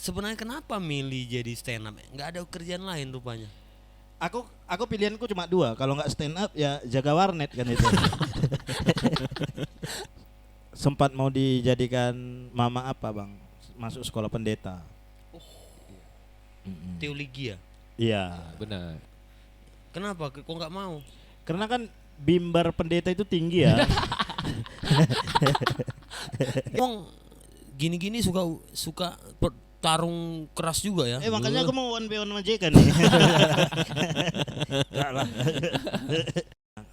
sebenarnya kenapa milih jadi stand up? Nggak ada kerjaan lain rupanya. Aku pilihanku cuma dua. Kalau nggak stand up ya jaga warnet kan itu. Sempat mau dijadikan mama apa bang? Masuk sekolah pendeta. Teologi ya? Iya. Benar. Kenapa? Kok nggak mau? Karena kan bimbar pendeta itu tinggi ya. Emang gini-gini suka tarung keras juga ya? Makanya aku mau one by one sama JK nih. Enggak lah.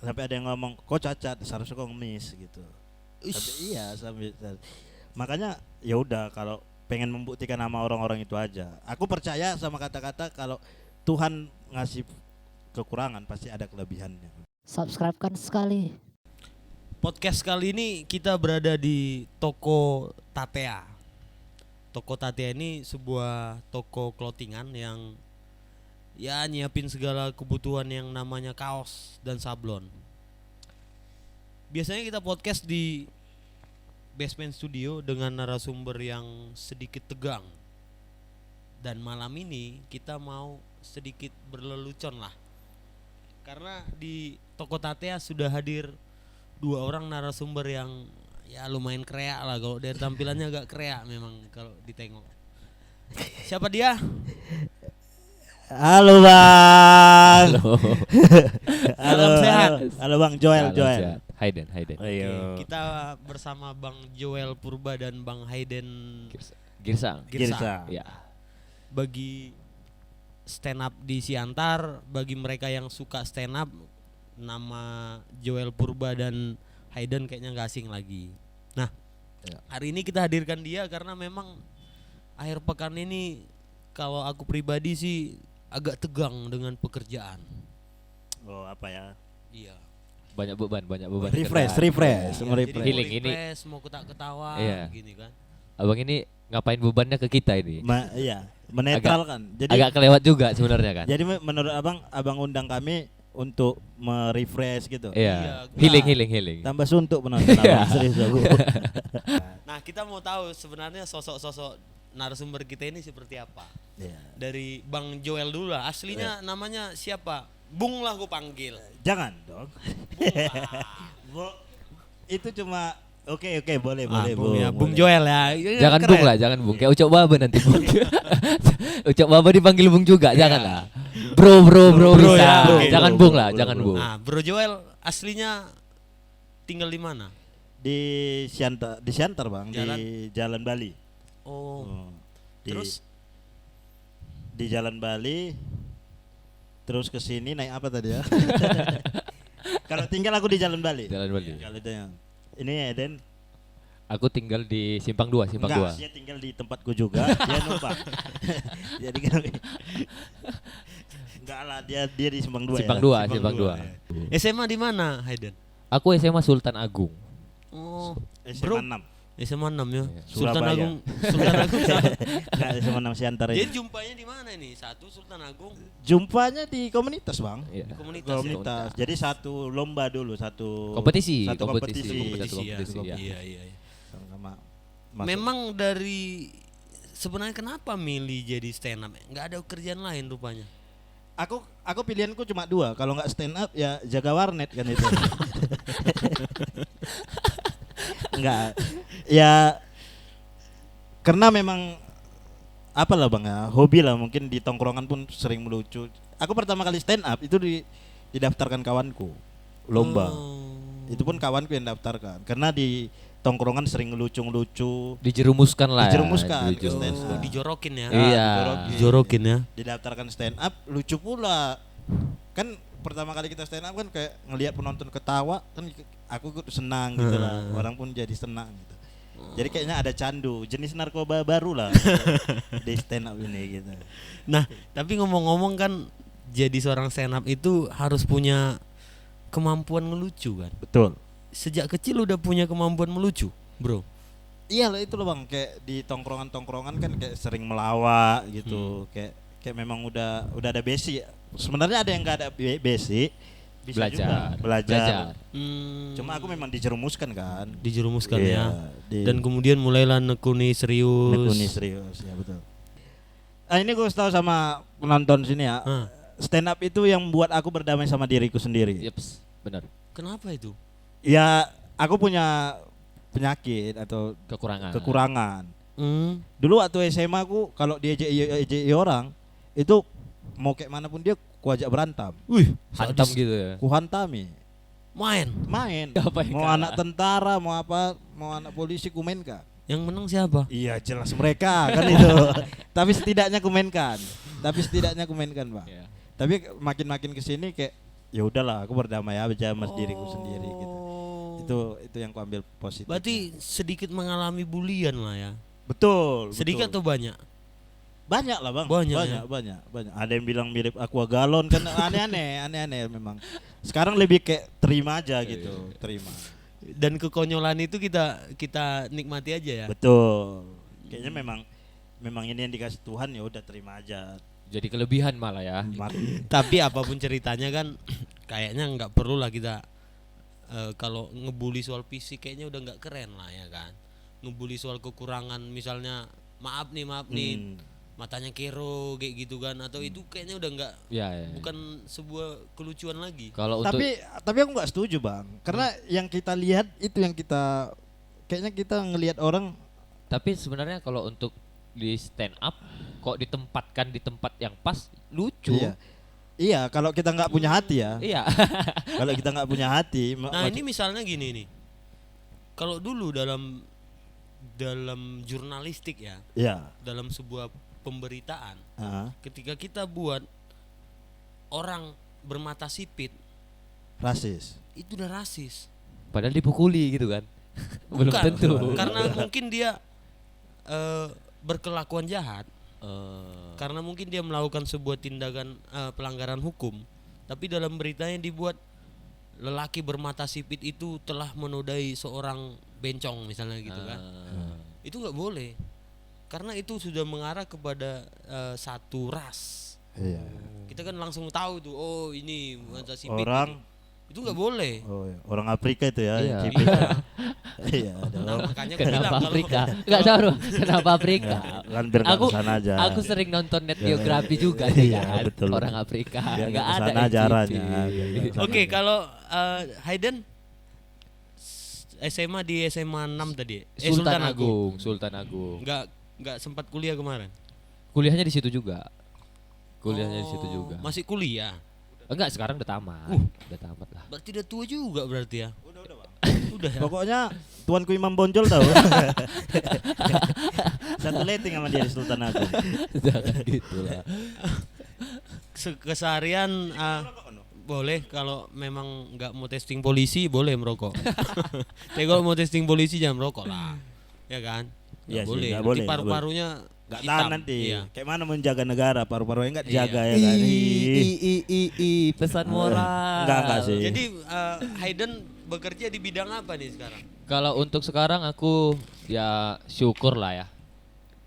Sampai ada yang ngomong, kok cacat, seharusnya kok ngemis gitu. Tapi iya sampai makanya ya udah kalau pengen membuktikan sama orang-orang itu aja. Aku percaya sama kata-kata kalau Tuhan ngasih kekurangan pasti ada kelebihannya. Subscribe kan sekali. Podcast kali ini kita berada di toko Tatea. Toko Tatea ini sebuah toko clothingan yang ya nyiapin segala kebutuhan yang namanya kaos dan sablon. Biasanya kita podcast di Basement Studio dengan narasumber yang sedikit tegang. Dan malam ini kita mau sedikit berlelucon lah. Karena di toko Tatea sudah hadir 2 orang narasumber yang ya lumayan kreak lah. Kalau dari tampilannya agak kreak memang kalau ditengok. Siapa dia? Halo bang. Salam sehat. Halo bang Joel. Sehat. Hayden. Ayo. Oke, kita bersama Bang Joel Purba dan Bang Hayden Girsang. Girsa. Ya. Bagi stand up di Siantar, bagi mereka yang suka stand up, nama Joel Purba dan Hayden kayaknya gak asing lagi. Nah, hari ini kita hadirkan dia karena memang akhir pekan ini kalau aku pribadi sih agak tegang dengan pekerjaan. Oh apa ya? Iya. Banyak beban. Refresh. Jadi Healing mau ini. refresh, mau ketawa Iya. gini kan. Abang ini ngapain bebannya ke kita ini? Iya, menetralkan. Jadi Agak kelewat juga sebenarnya kan. jadi menurut abang undang kami untuk merefresh gitu. Iya. Iya. Healing. Tambah suntuk penonton abang serius aku. Nah, kita mau tahu sebenarnya sosok-sosok narasumber kita ini seperti apa. Iya. Dari Bang Joel dulu lah. Aslinya namanya siapa? Bung lah gue panggil. Jangan dong. Itu cuma oke boleh Bung, ya. Bung boleh. Joel ya. Jangan Keren. Bung lah, jangan Bung. Kayak Ucok Baba nanti Bung. Ucok Baba dipanggil Bung juga, jangan lah. Bro bisa. ya, oke. Jangan Bung lah, jangan Bung. Nah, Bro Joel aslinya tinggal di mana? Di Siantar bang, Jalan? di Jalan Bali. Oh. Di- Terus di Jalan Bali. Terus ke sini naik apa tadi ya? Kalau tinggal aku di Jalan Bali. Jalan Bali. Kalau itu yang ini Eden. Aku tinggal di Simpang 2. Enggak, dia tinggal di tempatku juga. Dia numpang. Jadi kami enggak lah, dia di Simpang 2 Simpang ya. 2, Simpang 2. ya. SMA di mana, Hayden? Aku SMA Sultan Agung. Oh, SMA 6. SMA 6 ya. Iya. Sultan Surabaya. Agung. Sultan Agung. Enggak, SMA 6 Siantar Jadi ini. jumpanya di mana nih? Satu Sultan Agung Jumpanya di komunitas, Bang. Iya. di komunitas. Komunitas. Jadi satu lomba dulu, satu Kompetisi, satu kompetisi. kompetisi. Kompetisi, ya. Iya. Sama masuk. Memang dari sebenarnya kenapa milih jadi stand up? Nggak ada kerjaan lain rupanya. Aku pilihanku cuma dua. Kalau nggak stand up ya jaga warnet kan itu. Enggak. Ya karena memang apa lah bang ya, hobi lah, mungkin di tongkrongan pun sering melucu. Aku pertama kali stand up itu didaftarkan kawanku lomba. Oh. Itu pun kawanku yang daftarkan karena di tongkrongan sering ngelucu-ngelucu. Dijerumuskan lah. Dijerumuskan. Oh, dijorokin ya. Iya. Dijorokin ya. Didaftarkan stand up, lucu pula. Kan pertama kali kita stand up kan kayak ngelihat penonton ketawa kan, aku ikut senang gitu lah. Orang pun jadi senang gitu. Jadi kayaknya ada candu, jenis narkoba baru lah di stand up ini gitu. Nah, tapi ngomong-ngomong kan jadi seorang stand up itu harus punya kemampuan ngelucu kan. Betul. Sejak kecil udah punya kemampuan melucu, bro. Iya lah, itu loh bang, kayak di tongkrongan kan kayak sering melawak gitu, kayak memang udah ada basic. Sebenarnya ada yang nggak ada basic, bisa juga belajar. Cuma aku memang dijerumuskan kan. Dijerumuskan Iya, ya. Dan kemudian mulailah nekuni serius. Nekuni serius, ya betul. ini gue tahu sama penonton sini ya. Hah. Stand up itu yang buat aku berdamai sama diriku sendiri. Yeps, benar. Kenapa itu? Ya, aku punya penyakit atau kekurangan. Dulu waktu SMA aku kalau diejek orang itu mau kayak mana pun dia ku ajak berantem. Wih, Hantam gitu ya. Ku hantami. main. Apa yang Mau kalah? anak tentara, mau apa, mau anak polisi ku mainkan. Yang menang siapa? Iya jelas mereka kan itu. Tapi setidaknya ku mainkan. Bang. Iya. Tapi makin kesini kayak ya udahlah aku berdamai aja sama diriku sendiri gitu. Itu yang ku ambil positif. Berarti sedikit mengalami bulian lah ya. betul. Sedikit atau banyak? Banyak lah bang. Banyak, Banyak. Ada yang bilang mirip aqua galon kan aneh-aneh memang. Sekarang lebih kayak terima aja gitu, terima. Dan kekonyolan itu kita nikmati aja ya. Betul. Kayaknya memang ini yang dikasih Tuhan ya udah terima aja. Jadi kelebihan malah ya. Tapi apapun ceritanya kan kayaknya nggak perlu lah kita kalau ngebully soal fisik kayaknya udah nggak keren lah ya kan. Ngebully soal kekurangan misalnya maaf nih matanya kero kayak gitu kan atau itu kayaknya udah nggak Ya. bukan sebuah kelucuan lagi. Kalau untuk Tapi aku nggak setuju bang, karena yang kita lihat itu yang kita kayaknya kita ngelihat orang. tapi sebenarnya kalau untuk di stand up kok ditempatkan di tempat yang pas lucu. Iya, kalau kita nggak punya hati ya. Iya. Kalau kita nggak punya hati. Nah ini misalnya gini nih, kalau dulu dalam jurnalistik ya, Iya. dalam sebuah pemberitaan, Ah, ketika kita buat orang bermata sipit rasis. itu udah rasis. Padahal dipukuli gitu kan. Belum Bukan, tentu. karena mungkin dia berkelakuan jahat, karena mungkin dia melakukan sebuah tindakan pelanggaran hukum, tapi dalam beritanya dibuat lelaki bermata sipit itu telah menodai seorang bencong misalnya gitu kan. Itu nggak boleh, karena itu sudah mengarah kepada satu ras. Iya. Kita kan langsung tahu tuh, oh ini mata sipit Orang itu nggak boleh. Oh iya. Orang Afrika itu ya. Iya. Cipik. Iya, ada Nah, orang. makanya aku bilang Kenapa kalau Afrika? Enggak tahu kenapa Afrika. Kan biar nggak Aku kesana aja. aku sering nonton net biografi juga Iya, kan. betul. Orang Afrika. Biar Enggak nggak ada kesana yang ajarannya, cipik. biar nggak kesana. Oke, kalau Hayden SMA di SMA 6 tadi. Sultan Agung. Enggak sempat kuliah kemarin. Kuliahnya di situ juga. Kuliahnya di situ juga. Masih kuliah. Enggak, sekarang udah tamat. Udah tamat lah. Berarti udah tua juga berarti ya. Udah, Bang. Udah ya. Pokoknya tuanku Imam Bonjol tahu. Satu letting sama dia di Sultan Agung. Jangan gitu lah. Keseharian boleh kalau memang nggak mau testing polisi boleh merokok. Tapi kalau mau testing polisi jangan merokok lah. Ya kan? Iya sih, boleh. nggak Nanti boleh, paru-parunya Gak hitam. tahan nanti. Iya. Kayak mana menjaga negara, paru-parunya nggak dijaga Iya. ya kan. Pesan moral. Enggak sih. Jadi Hayden bekerja di bidang apa nih sekarang? Kalau untuk sekarang aku ya syukur lah ya.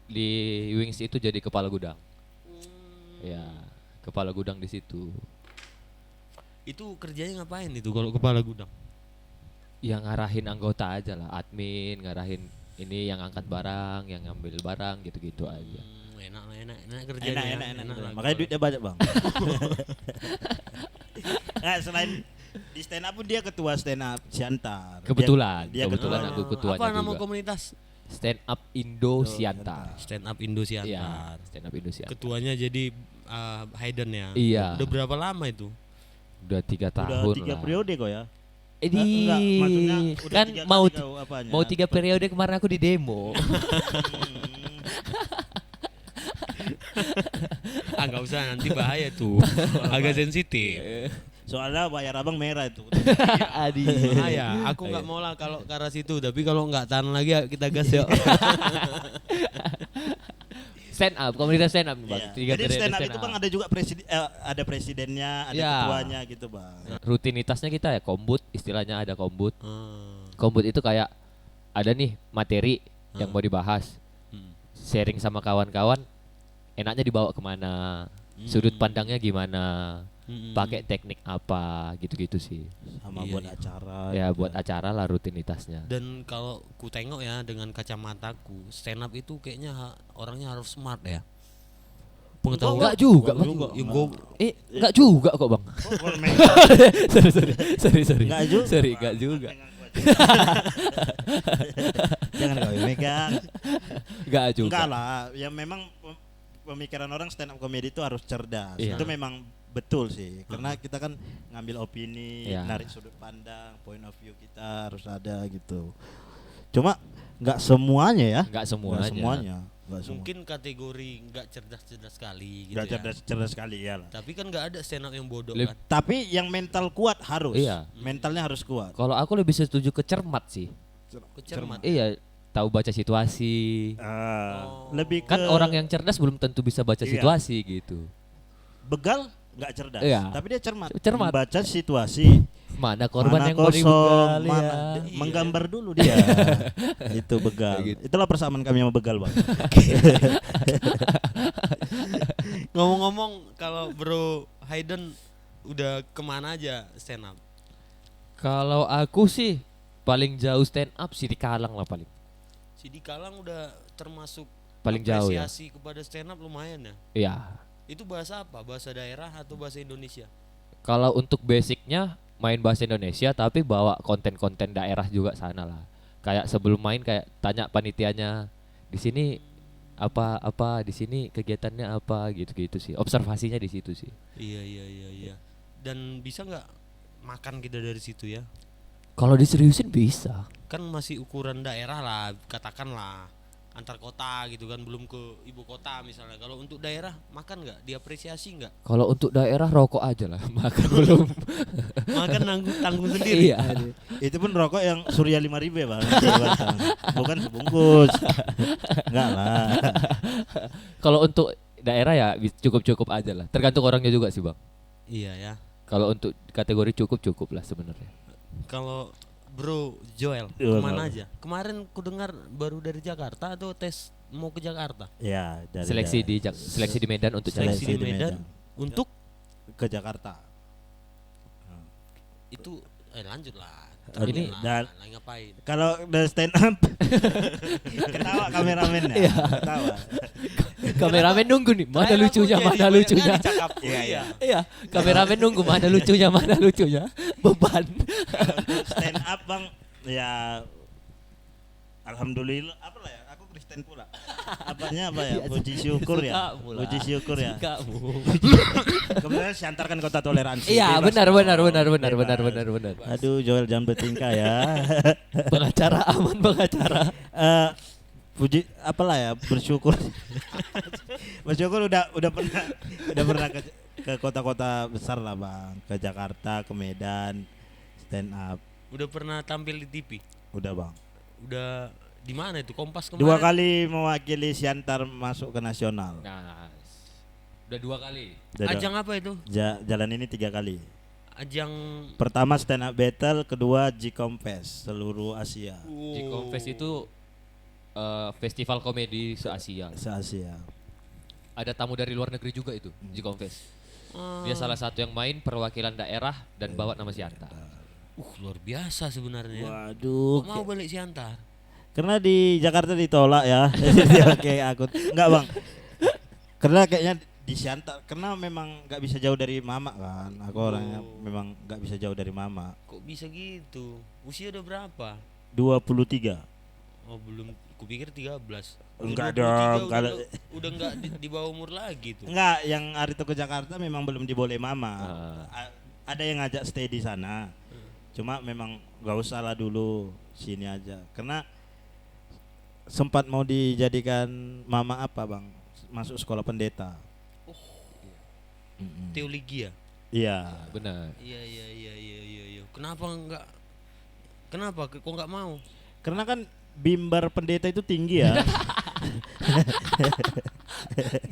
Di Wings itu jadi kepala gudang. Ya, kepala gudang di situ. Itu kerjanya ngapain itu kalau kepala gudang? Yang ngarahin anggota aja lah, admin, ngarahin ini yang angkat barang, yang ngambil barang gitu-gitu aja. Enak kerjanya. Enak. lah. Makanya duitnya banyak bang. Nah, selain di stand up pun dia ketua stand up Siantar. Kebetulan Dia kebetulan ketua. aku ketuanya Apa nama juga. komunitas? Stand Up Indo Siantar. Stand Up Indo Iya, Siantar. Stand Up Indo Siantar. Ketuanya jadi Hayden ya. Iya. Udah berapa lama itu? Udah 3 Udah tahun 3 lah. periode kok ya. Ini Enggak, maksudnya udah kan 3 mau kali kau apanya. mau 3 periode kemarin aku di demo. Nggak usah nanti bahaya tuh. Agak sensitif. Soalnya bayar abang merah itu. Adi. Bahaya. Aku nggak mau lah kalau ke arah situ. Tapi kalau nggak tahan lagi ya kita gas yuk. Stand up, komunitas stand up nih, Bang. Iya. 3 Jadi periode stand up itu bang ada juga ada presidennya, ada Ya. ketuanya gitu bang. Rutinitasnya kita ya kombut, istilahnya ada kombut. Hmm. Kombut itu kayak ada nih materi yang mau dibahas. Hmm. Sharing sama kawan-kawan, enaknya dibawa kemana, sudut pandangnya gimana, pakai teknik apa, gitu-gitu sih. Sama Iya, buat iya. acara. Ya gitu. buat acara lah rutinitasnya. Dan kalau ku tengok ya dengan kacamataku, stand up itu kayaknya orangnya harus smart ya. Pengetahuan. Enggak juga, Enggak Bang. juga. Yang gue Enggak juga kok, Bang. sorry. Enggak juga. Sorry, enggak juga. Jangan kau megang. Enggak juga. Enggak lah, ya memang pemikiran orang stand up comedy itu harus cerdas. Iya. Itu memang betul sih. Karena kita kan ngambil opini, Iya. narik sudut pandang, point of view kita harus ada gitu. Cuma enggak semuanya ya. Enggak Enggak semuanya. semuanya. mungkin kategori nggak cerdas-cerdas sekali gitu Enggak ya. cerdas sekali ya lah. Tapi kan nggak ada stand up yang bodoh Leb- kan. Tapi yang mental kuat harus. Iya. Mentalnya harus kuat. Kalau aku lebih setuju ke cermat sih. Kecermat. Iya, tahu baca situasi. Lebih Kan ke orang yang cerdas belum tentu bisa baca Iya. situasi gitu. begal nggak cerdas, Iya. tapi dia cermat. Cermat. Membaca situasi. Mana korban Mana yang mau kosong, dibegal mana ya. Iya. menggambar dulu dia. Itu begal. Kayak gitu. Itulah persamaan kami sama begal, Bang. Ngomong-ngomong kalau Bro Hayden udah kemana aja stand up? Kalau aku sih paling jauh stand up sih di Kalang lah paling. Si di Kalang udah termasuk Paling jauh ya. apresiasi kepada stand up lumayan ya. Iya. Itu bahasa apa? Bahasa daerah atau bahasa Indonesia? Kalau untuk basicnya main bahasa Indonesia tapi bawa konten-konten daerah juga sana lah. Kayak sebelum main kayak tanya panitianya di sini apa di sini kegiatannya apa gitu-gitu sih. Observasinya di situ sih. Iya. Dan bisa nggak makan kita dari situ ya? Kalau diseriusin bisa. Kan masih ukuran daerah lah, katakanlah antar kota gitu kan, belum ke ibu kota misalnya. Kalau untuk daerah makan nggak, diapresiasi nggak? Kalau untuk daerah rokok aja lah, makan belum. Makan tanggung sendiri. Iya. Itu pun rokok yang Surya 5.000 ya, Bang. Bukan sebungkus. Enggak lah. Kalau untuk daerah ya cukup-cukup aja lah. Tergantung orangnya juga sih, Bang. Iya ya. Kalau untuk kategori cukup lah sebenarnya. Kalau Bro Joel Iya, kemana Bang. aja? Kemarin ku dengar baru dari Jakarta atau tes mau ke Jakarta? Ya, dari Seleksi di Medan untuk Seleksi Jakarta. di Medan untuk ke Jakarta. itu lanjut lah. Ini dan lagi ngapain? kalau udah stand up ketawa kameramennya. Iya. Ketawa. Kameramen nunggu nih, mana Terakhir aku lucunya, jadi mana banyak lucunya. kali cakap. Iya. Iya, kameramen nunggu mana lucunya, mana lucunya. Beban. Untuk stand up, Bang, ya alhamdulillah apa lah ya, aku Kristen pula. Apanya apa ya? Puji syukur ya. Suka pula. Puji syukur ya. Kamu. Kemudian saya antarkan kota toleransi. Iya, Bebas. benar. Bebas. Aduh, Joel jangan bertingkah ya. Pengacara aman, pengacara. Puji apalah ya, bersyukur. Bersyukur udah pernah ke kota-kota besar lah, Bang. Ke Jakarta, ke Medan, stand up. Udah pernah tampil di TV? Udah, Bang. Udah di mana itu? Kompas kemarin? 2 kali mewakili Siantar masuk ke nasional. Nah, udah 2 kali. Ajang apa itu? Jalan ini 3 kali. Ajang Pertama stand up battle, kedua G-Confest seluruh Asia. G-Confest itu festival komedi se-Asia. Se-Asia. Ada tamu dari luar negeri juga itu, G-Confest. Oh. Dia salah satu yang main perwakilan daerah dan bawa nama Siantar. Luar biasa sebenarnya. Waduh. Kok mau balik Siantar? Karena di Jakarta ditolak ya. Oke, aku enggak, Bang. Karena kayaknya di Siantar, karena memang nggak bisa jauh dari mama kan. Aku orangnya memang nggak bisa jauh dari mama. Kok bisa gitu? Usia udah berapa? 23. Oh belum, kupikir 13. Enggak 23 dong, kalau udah enggak di bawah umur lagi tuh. enggak, yang hari itu ke Jakarta memang belum diboleh mama. Ah. Ada yang ngajak stay di sana. Cuma memang nggak usah lah dulu, sini aja. Karena sempat mau dijadikan mama apa, Bang? Masuk sekolah pendeta. Teologi ya? Iya. Benar. Iya. Kenapa enggak? Kenapa kok enggak mau? Karena kan bimbar pendeta itu tinggi ya.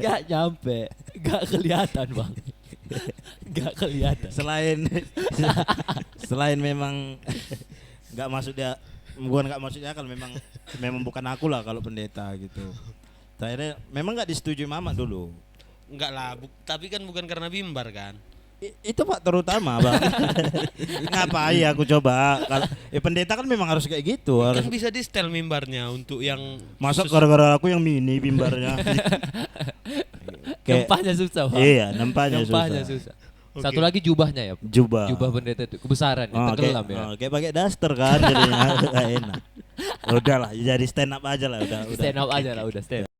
Gak nyampe, gak kelihatan, Bang. Gak kelihatan. Selain memang nggak masuk dia, bukan nggak masuk dia, kalau memang bukan aku lah kalau pendeta gitu. Akhirnya memang nggak disetujui mama dulu. Enggak lah, tapi kan bukan karena bimbar kan? Itu Pak terutama, Bang. Ngapain aku coba? Kalau pendeta kan memang harus kayak gitu, harus. Kan bisa di setel mimbarnya untuk yang Masuk gara-gara aku yang mini bimbarnya. Kayak Nempahnya susah, Pak. iya, nempahnya Nempahnya susah. susah. Satu lagi jubahnya ya. Jubah. Jubah pendeta itu kebesaran, ya, tenggelam ya. Kayak pakai daster kan jadinya nggak enak. Udahlah, jadi stand up aja lah udah. Stand up aja lah udah stand up.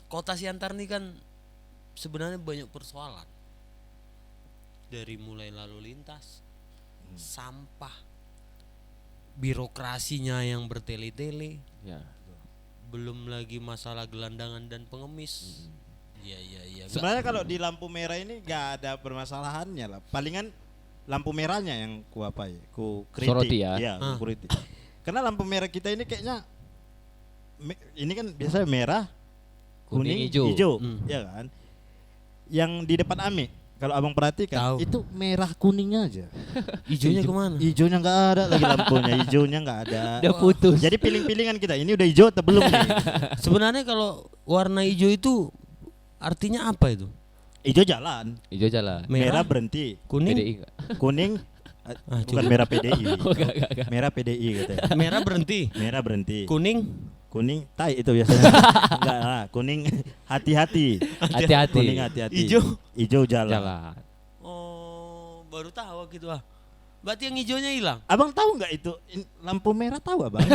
Kota Siantar nih kan sebenarnya banyak persoalan. Dari mulai lalu lintas, sampah, birokrasinya yang bertele-tele, Ya. belum lagi masalah gelandangan dan pengemis. Iya iya iya. Sebenarnya kalau di lampu merah ini nggak ada permasalahannya lah. Palingan lampu merahnya yang ku apa ya? Ku kritik. Soroti ya. Iya, ku kritik. Karena lampu merah kita ini kayaknya ini kan biasanya merah, kuning, Kuning, hijau. ya kan? Yang di depan Ami, kalau abang perhatikan Tahu. itu merah kuningnya aja. Ijonya kemana? Hijaunya nggak ada lagi lampunya, hijaunya nggak ada. Udah putus. Jadi piling-pilingan kita ini udah hijau atau belum nih? Sebenarnya kalau warna hijau itu artinya apa itu? Hijau jalan, Hijau jalan. merah berhenti, Kuning, PDI enggak? kuning bukan coba. merah PDI. Enggak. Merah PDI katanya. merah berhenti, Merah berhenti. kuning, Kuning tai itu biasanya. Enggak lah, kuning hati-hati. Hati-hati. Kuning hati-hati. Hijau? Hijau jalan. Jalan. oh baru tahu gitu ah. Berarti yang hijaunya hilang. Abang tahu nggak itu lampu merah tahu abang?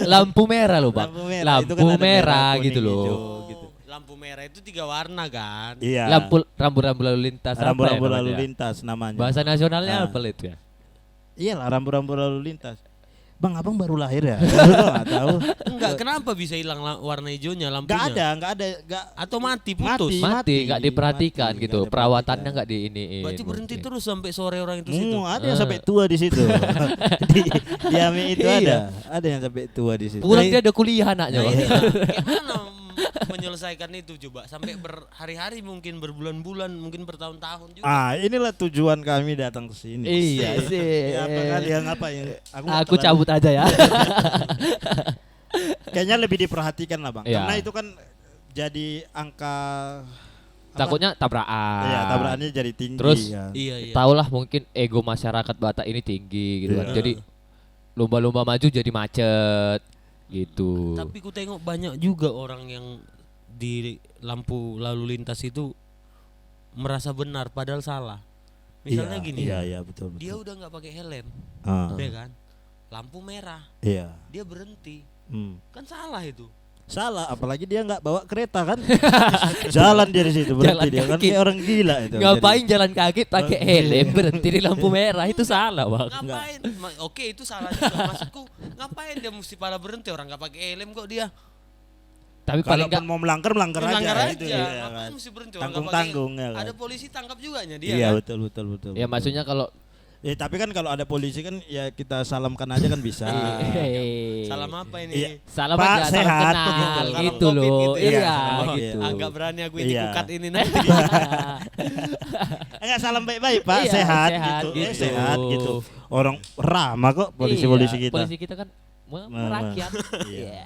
Lampu merah loh, Bang. Lampu merah, Lampu itu kan ada merah kuning, gitu loh. hijau. Oh, gitu. lampu merah itu 3 warna kan? Iya. Lampu rambu-rambu lalu lintas apa ya Rambu-rambu lalu namanya? lintas namanya. Bahasa nasionalnya Ah. apa itu ya? Iyalah rambu-rambu lalu lintas. Bang, abang baru lahir ya? Nggak tahu. Enggak, kenapa bisa hilang warna hijaunya lampunya? Nggak ada, nggak. Atau mati putus. Mati, nggak diperhatikan mati, gitu. nggak Perawatannya diperhatikan. nggak di ini. Berarti berhenti terus sampai sore orang itu situ. Ada yang sampai tua di situ. di Ami itu Iya. ada yang sampai tua di situ. Pulang dia ada kuliah anaknya, Nah, Bang. iya. Gimana menyelesaikan itu coba? Sampai berhari-hari mungkin berbulan-bulan, mungkin bertahun-tahun juga. Inilah tujuan kami datang ke sini. Iya sih. Ya, apa kali yang apa yang nggak Aku terlalu- cabut aja ya. Kayaknya lebih diperhatikan lah, Bang. Iya. Karena itu kan jadi angka apa? Takutnya tabrakan. Iya, tabrakannya jadi tinggi Terus, kan. Iya iya. Tahulah mungkin ego masyarakat Batak ini tinggi gitu kan. Iya. Jadi lomba-lomba maju jadi macet gitu. Tapi ku tengok banyak juga orang yang di lampu lalu lintas itu merasa benar padahal salah. Misalnya gini, Iya, betul. dia udah nggak pakai helm, Ah, ya kan? Lampu merah, iya. dia berhenti, Hmm. kan salah itu. Salah, apalagi dia nggak bawa kereta kan. Jalan dia di situ berhenti Jalan dia kan kaki. kayak orang gila itu. Ngapain jalan kaki pakai helm berhenti di lampu merah itu salah, Bang. Ngapain? Oke itu salah juga. Maksudku ngapain dia mesti pada berhenti orang nggak pakai helm kok dia? Tapi Kalau paling enggak mau melanggar Melanggar aja. itu ya Ngapain kan. mesti berhenti orang nggak Tanggung-tanggung pakai- ya kan. Ada polisi tangkap juga nya dia. Iya, kan? betul. ya maksudnya kalau Tapi kan kalau ada polisi kan ya kita salamkan aja kan bisa. Salam apa ini? Iya. salam Pak, aja, salam sehat. kenal Salam gitu Covid loh. gitu ya. Iya, Salam gitu. Covid. Agak berani aku Iya. kukat ini nanti. Enggak salam baik-baik, Pak. Iya, sehat, sehat gitu. gitu. Sehat gitu. Orang ramah kok polisi-polisi Iya, kita. Polisi kita kan merakyat. Iya. Iya.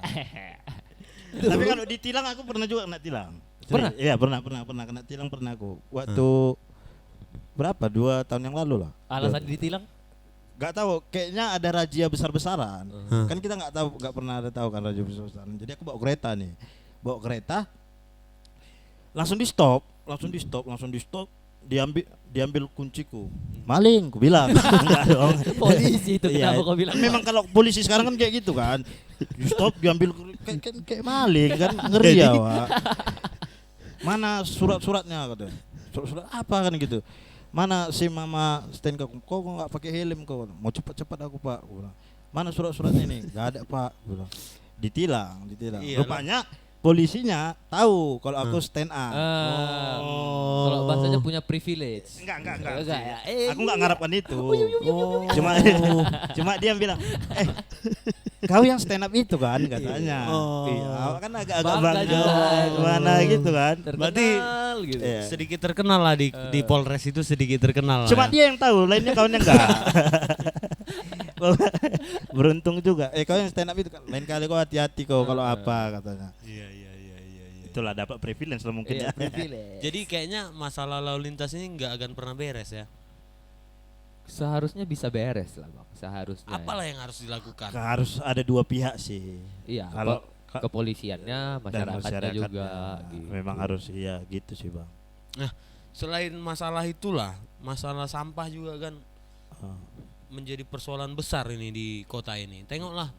Tapi kalau ditilang aku pernah juga kena tilang. Pernah? Iya, pernah kena tilang pernah aku. Waktu berapa? 2 tahun yang lalu lah. Alasan ditilang? Gak tahu, kayaknya ada razia besar-besaran. Kan kita nggak tahu, nggak pernah ada tahu kan razia besar-besaran. Jadi aku bawa kereta nih, langsung di stop, diambil kunciku. Maling, ku bilang. Enggak dong. Polisi itu Iya, kenapa kau bilang? memang kalau polisi sekarang kan kayak gitu kan. Di stop, diambil kayak maling kan, ngeri ya, Wak. Mana surat-suratnya katanya. Surat-surat apa kan gitu. Mana si mama STNK, kok nggak pakai helm kau? Mau cepat-cepat aku, Pak. Gua bilang. Mana surat-suratnya ini? Nggak ada, Pak. Gua bilang. Ditilang. Iya, Rupanya polisinya tahu kalau aku stand up. Kalau bahasanya punya privilege. Enggak. Enggak ya. Aku nggak ngarapkan itu. Oh. Cuma dia bilang, kau yang stand up itu kan katanya. Oh. Iya, kan agak-agak Bangga bangga juga. gimana gitu kan. Berarti gitu. Iya. sedikit terkenal lah di Polres itu sedikit terkenal lah. Cuma ya. dia yang tahu, lainnya kawannya enggak. Beruntung juga. Kau yang stand up itu kan lain kali kau hati-hati kau kalau apa katanya. Iya. itulah dapat privilege lah mungkin ya. Iya, privilege. Jadi kayaknya masalah lalu lintas ini nggak akan pernah beres ya. Seharusnya bisa beres lah bang, seharusnya. Apalah yang harus dilakukan? Harus ada dua pihak sih. Iya, Kalau kepolisiannya, dan masyarakatnya juga. Gitu. memang harus iya gitu sih bang. Selain masalah itulah, masalah sampah juga kan Ah. menjadi persoalan besar ini di kota ini. Tengoklah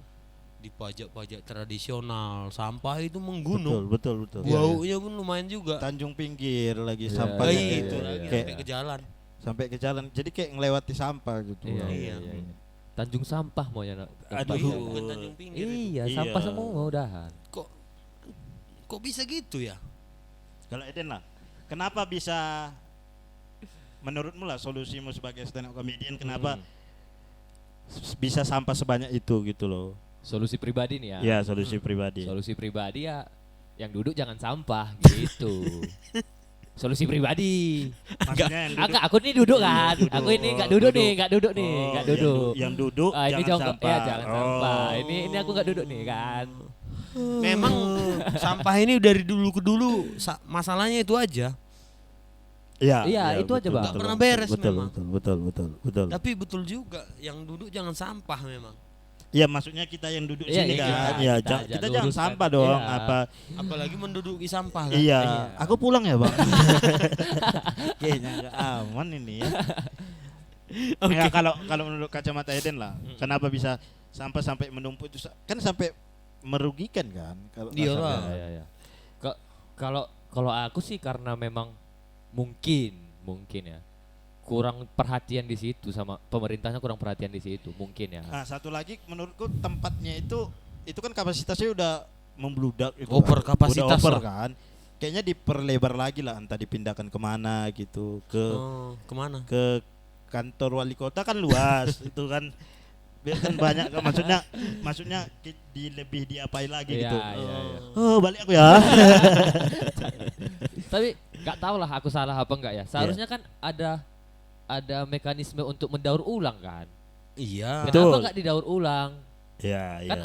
di pajak-pajak tradisional, sampah itu menggunung. Betul. Baunya pun lumayan juga. Tanjung pinggir lagi Iya, sampahnya iya, itu iya, lagi iya. sampai ke jalan. sampai ke jalan. Jadi kayak ngelewati sampah gitu. Iya, loh. iya, iya, iya. Tanjung sampah maunya Aduh. Iya, bukan Tanjung Pinggir itu. Iya, Iya. sampah semua udahan. Kok bisa gitu ya? Kalau Eden lah, kenapa bisa menurutmu lah solusimu sebagai stand up comedian kenapa bisa sampah sebanyak itu gitu loh? Solusi pribadi nih ya. Ya solusi pribadi. Solusi pribadi ya yang duduk jangan sampah gitu. Solusi pribadi. Maksudnya yang duduk, Aku nih duduk kan. Duduk. Aku ini nggak Oh, duduk duduk. nih, nggak duduk nih, Oh, nggak duduk. yang duduk Ah, ini jangan jongkok sampah. ya jangan sampah. Oh. Ini aku nggak duduk nih kan. Memang sampah ini dari dulu ke dulu masalahnya itu aja. Iya, Iya, itu aja, Bang. Nggak pernah beres betul, memang. betul. Tapi betul juga yang duduk jangan sampah memang. Iya, maksudnya kita yang duduk Iya, sini iya, kan. kita Iya, aja kita jangan luruskan. sampah dong. Iya. Apa? Apalagi menduduki sampah kan. Iya. Iya. Aku pulang ya, Bang. Kayaknya nggak aman ini ya. Enggak, kalau menurut kacamata Eden lah, kenapa bisa sampah sampai menumpuk itu kan sampai merugikan kan kalau Iya kasarnya. lah. Iya. Kalau aku sih karena memang mungkin ya kurang perhatian di situ sama pemerintahnya kurang perhatian di situ mungkin ya. Nah, satu lagi menurutku tempatnya itu kan kapasitasnya udah membludak itu. Over kan. kapasitas Udah over lah. kan. Kayaknya diperlebar lagi lah, entah dipindahkan kemana gitu Oh, kemana? ke kantor wali kota kan luas itu kan biar kan banyak kan maksudnya lebih diapain lagi Iya, gitu. iya. Oh, balik aku ya. Tapi nggak tahu lah aku salah apa enggak ya. Seharusnya kan ada mekanisme untuk mendaur ulang kan. Iya. Betul. Kenapa nggak didaur ulang? Iya, Kan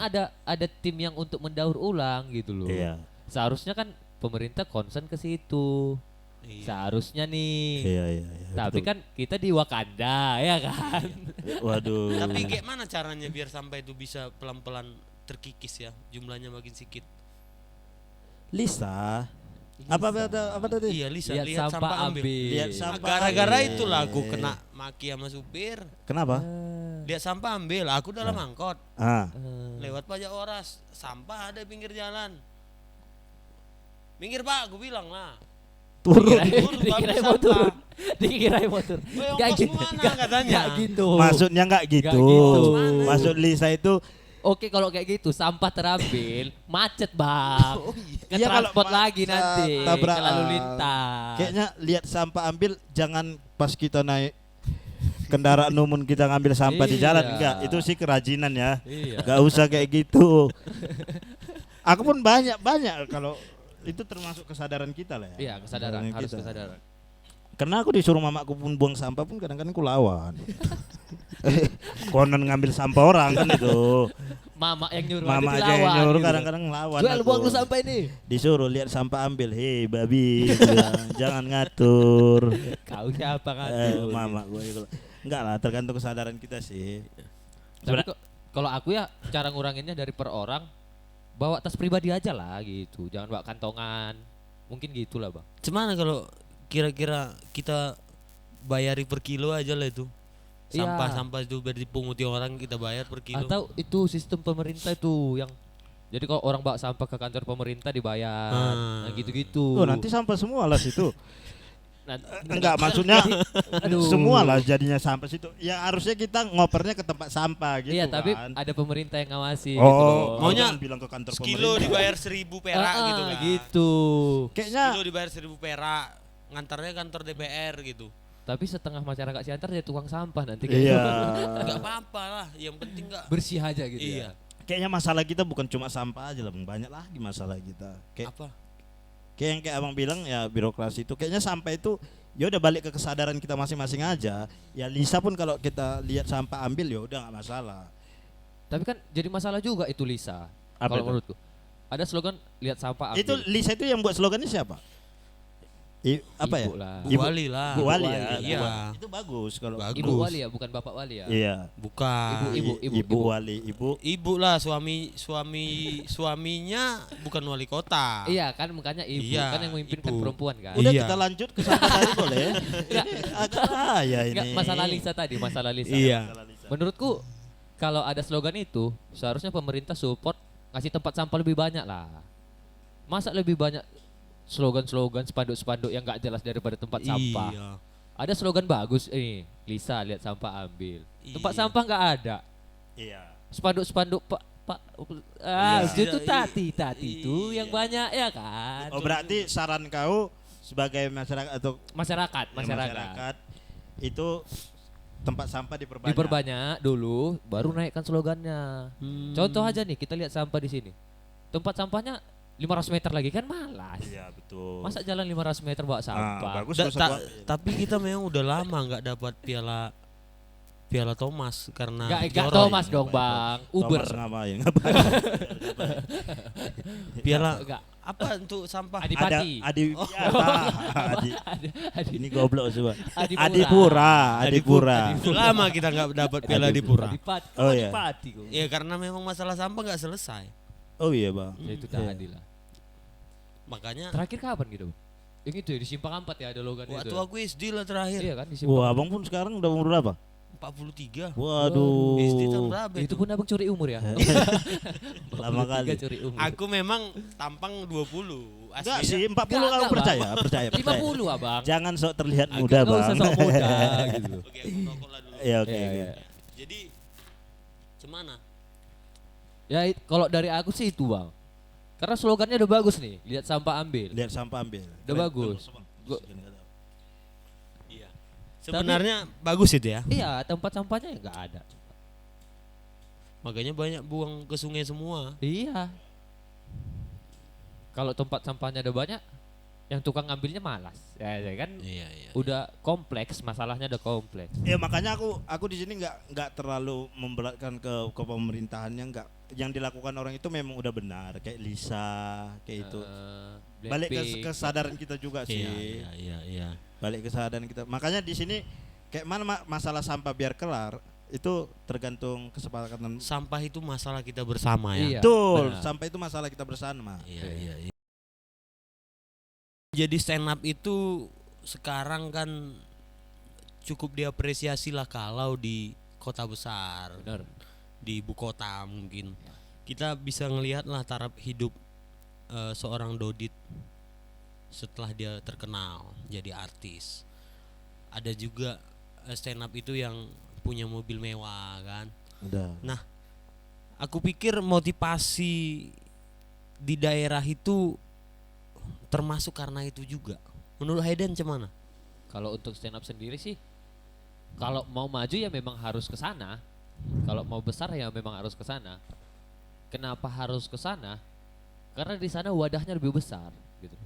ada tim yang untuk mendaur ulang gitu loh. Iya. Seharusnya kan pemerintah concern ke situ. Iya. Seharusnya nih. Iya. Tapi betul. kan kita di Wakanda ya kan. Waduh. Tapi kayak mana caranya biar sampai itu bisa pelan-pelan terkikis ya, jumlahnya makin sedikit. Lisa. Apa tadi? Iya, Lisa, Lihat lihat sampah ambil. Lihat sampah. Gara-gara ambil. itulah aku kena maki sama supir. Kenapa? Lihat sampah ambil, aku dalam angkot. Ah. Lewat pajak oras, sampah ada pinggir jalan. Minggir Pak, aku bilang lah. Turun. Dikirain mau turun. Dikirain mau turun. Woi, Nggak ongkos gitu. mana katanya? Nggak gitu. Maksudnya nggak gitu. gitu. Maksud Lisa itu Oke kalau kayak gitu sampah terambil macet bang. Ke Iya, kalau transport lagi nanti tabrakan. ke lalu lintas. kayaknya lihat sampah ambil jangan pas kita naik kendaraan umum kita ngambil sampah di jalan Iya. enggak, itu sih kerajinan ya. Iya. Enggak usah kayak gitu. Aku pun banyak kalau itu termasuk kesadaran kita lah ya. Iya kesadaran harus kita. kesadaran. Karena aku disuruh mamaku pun buang sampah pun kadang-kadang aku lawan. Konon ngambil sampah orang kan itu. Mama yang nyuruh Mama aja aja yang dilawan nyuruh gitu. kadang-kadang ngelawan. Jual aku. buang lu sampah ini. Disuruh lihat sampah ambil, hei babi, jangan ngatur. Kau siapa kan? Mama gue itu. Enggak lah, tergantung kesadaran kita sih. Tapi kalau aku ya cara nguranginnya dari per orang bawa tas pribadi aja lah gitu. Jangan bawa kantongan. Mungkin gitulah bang. Cuman kalau kira-kira kita bayari per kilo aja lah itu. Iya. Sampah-sampah itu biar dipunguti orang kita bayar per kilo. Atau itu sistem pemerintah itu yang jadi kalau orang bawa sampah ke kantor pemerintah dibayar. Nah gitu-gitu. Oh, nanti sampah semua lah situ. Nah, Enggak, maksudnya aduh. semua lah jadinya sampah situ. Ya harusnya kita ngopernya ke tempat sampah gitu Iya, tapi kan. ada pemerintah yang ngawasi Oh, gitu loh. Maunya jangan bilang ke kantor sekilo pemerintah. dibayar 1.000 perak gitu kan. gitu. Kayaknya Sekilo dibayar 1.000 perak. Ngantarnya kantor DPR gitu. Tapi setengah masyarakat Siantar jadi tukang sampah nanti iya. Enggak apa-apa lah, yang penting enggak bersih aja gitu iya. ya. Kayaknya masalah kita bukan cuma sampah aja lah, Bang. Banyak lagi masalah kita. Apa? Kayak yang kayak Abang bilang ya birokrasi itu kayaknya sampah itu ya udah balik ke kesadaran kita masing-masing aja. Ya Lisa pun kalau kita lihat sampah ambil ya udah nggak masalah. Tapi kan jadi masalah juga itu Lisa. Apa Kalau itu? menurutku. Ada slogan lihat sampah ambil. Itu Lisa itu yang buat slogannya siapa? Apa ya? Ibu lah. Bu Wali lah. Bu Wali Bu ya. Wali, iya. Itu bagus kalau Bagus. Ibu Wali ya, bukan Bapak Wali ya. Iya. Bukan. Ibu. Wali, ibu. Ibu lah, suaminya bukan wali kota. Iya kan, makanya ibu Iya, kan yang memimpin kan ibu. perempuan kan. Udah Iya. kita lanjut ke sampah tadi boleh? Enggak, Agak ya ini. enggak masalah Lisa tadi, masalah Lisa. Iya. Menurutku kalau ada slogan itu seharusnya pemerintah support ngasih tempat sampah lebih banyak lah. Masa lebih banyak slogan-slogan spanduk-spanduk yang nggak jelas daripada tempat sampah. Iya. Ada slogan bagus Lisa lihat sampah ambil. Tempat Iya. sampah nggak ada. Iya. Spanduk-spanduk Pak Iya. itu tati itu yang Iya. banyak ya kan. Oh berarti saran kau sebagai masyarakat atau Masyarakat itu tempat sampah diperbanyak. diperbanyak dulu baru naikkan slogannya. Hmm. Contoh aja nih kita lihat sampah di sini. Tempat sampahnya 500 meter lagi kan malas. Iya betul. Masa jalan 500 meter bawa sampah? bagus Da- tuh ta- tapi kita memang udah lama nggak dapat piala Thomas karena Enggak jorok. Thomas dong bang, Uber. Thomas ngapain? Piala Enggak. apa untuk sampah? Adipati. Adi, Adi- ini goblok coba. Adipura. Adipura. Udah lama kita nggak dapat piala Adipura. Adipati. Oh, iya. Adipati kok. Ya karena memang masalah sampah nggak selesai. Oh iya bang. Ya itu Iya. tadi lah. Makanya Terakhir kapan gitu? Yang itu ya di Simpang 4 ya ada logan waktu itu. aku SD lah terakhir. Iya kan di Simpang. Wah abang pun sekarang udah umur berapa? 43. Waduh. SD tahun berapa Itu pun abang curi umur ya. Lama 43 kali. curi umur. Aku memang tampang 20. Enggak Aslinya sih 40 Enggak, kamu enggak, percaya, Bang. percaya. 50 abang. Jangan sok terlihat Agak muda nggak bang. usah sok muda gitu. Oke, aku rokok lah dulu. Ya oke. Iya, oke. iya. Jadi gimana? Ya kalau dari aku sih itu bang. Karena slogannya udah bagus nih. Lihat sampah ambil. Lihat sampah ambil. Udah bagus. Gua- Iya. Sebenarnya bagus itu ya. Iya tempat sampahnya ya nggak ada. Makanya banyak buang ke sungai semua. Iya. Kalau tempat sampahnya ada banyak, yang tukang ngambilnya malas. Ya kan Iya, iya. udah kompleks, masalahnya udah kompleks. Ya makanya aku di sini nggak terlalu memberatkan ke pemerintahannya nggak. Yang dilakukan orang itu memang udah benar kayak Lisa kayak itu. Balik Blackpink. ke kesadaran kita juga sih. Iya. Balik ke kesadaran kita. Makanya di sini kayak mana masalah sampah biar kelar itu tergantung kesepakatan. Sampah itu masalah kita bersama Iya. ya. Betul, benar. sampah itu masalah kita bersama. Iya. Jadi stand up itu sekarang kan cukup diapresiasi lah kalau di kota besar, Benar. di ibu kota mungkin. Kita bisa ngelihat lah taraf hidup seorang Dodit setelah dia terkenal jadi artis. Ada juga stand up itu yang punya mobil mewah kan. Udah. Nah, aku pikir motivasi di daerah itu termasuk karena itu juga. Menurut Hayden gimana? Kalau untuk stand up sendiri sih, kalau mau maju ya memang harus ke sana. Kalau mau besar ya memang harus ke sana. Kenapa harus ke sana? Karena di sana wadahnya lebih besar, gitu.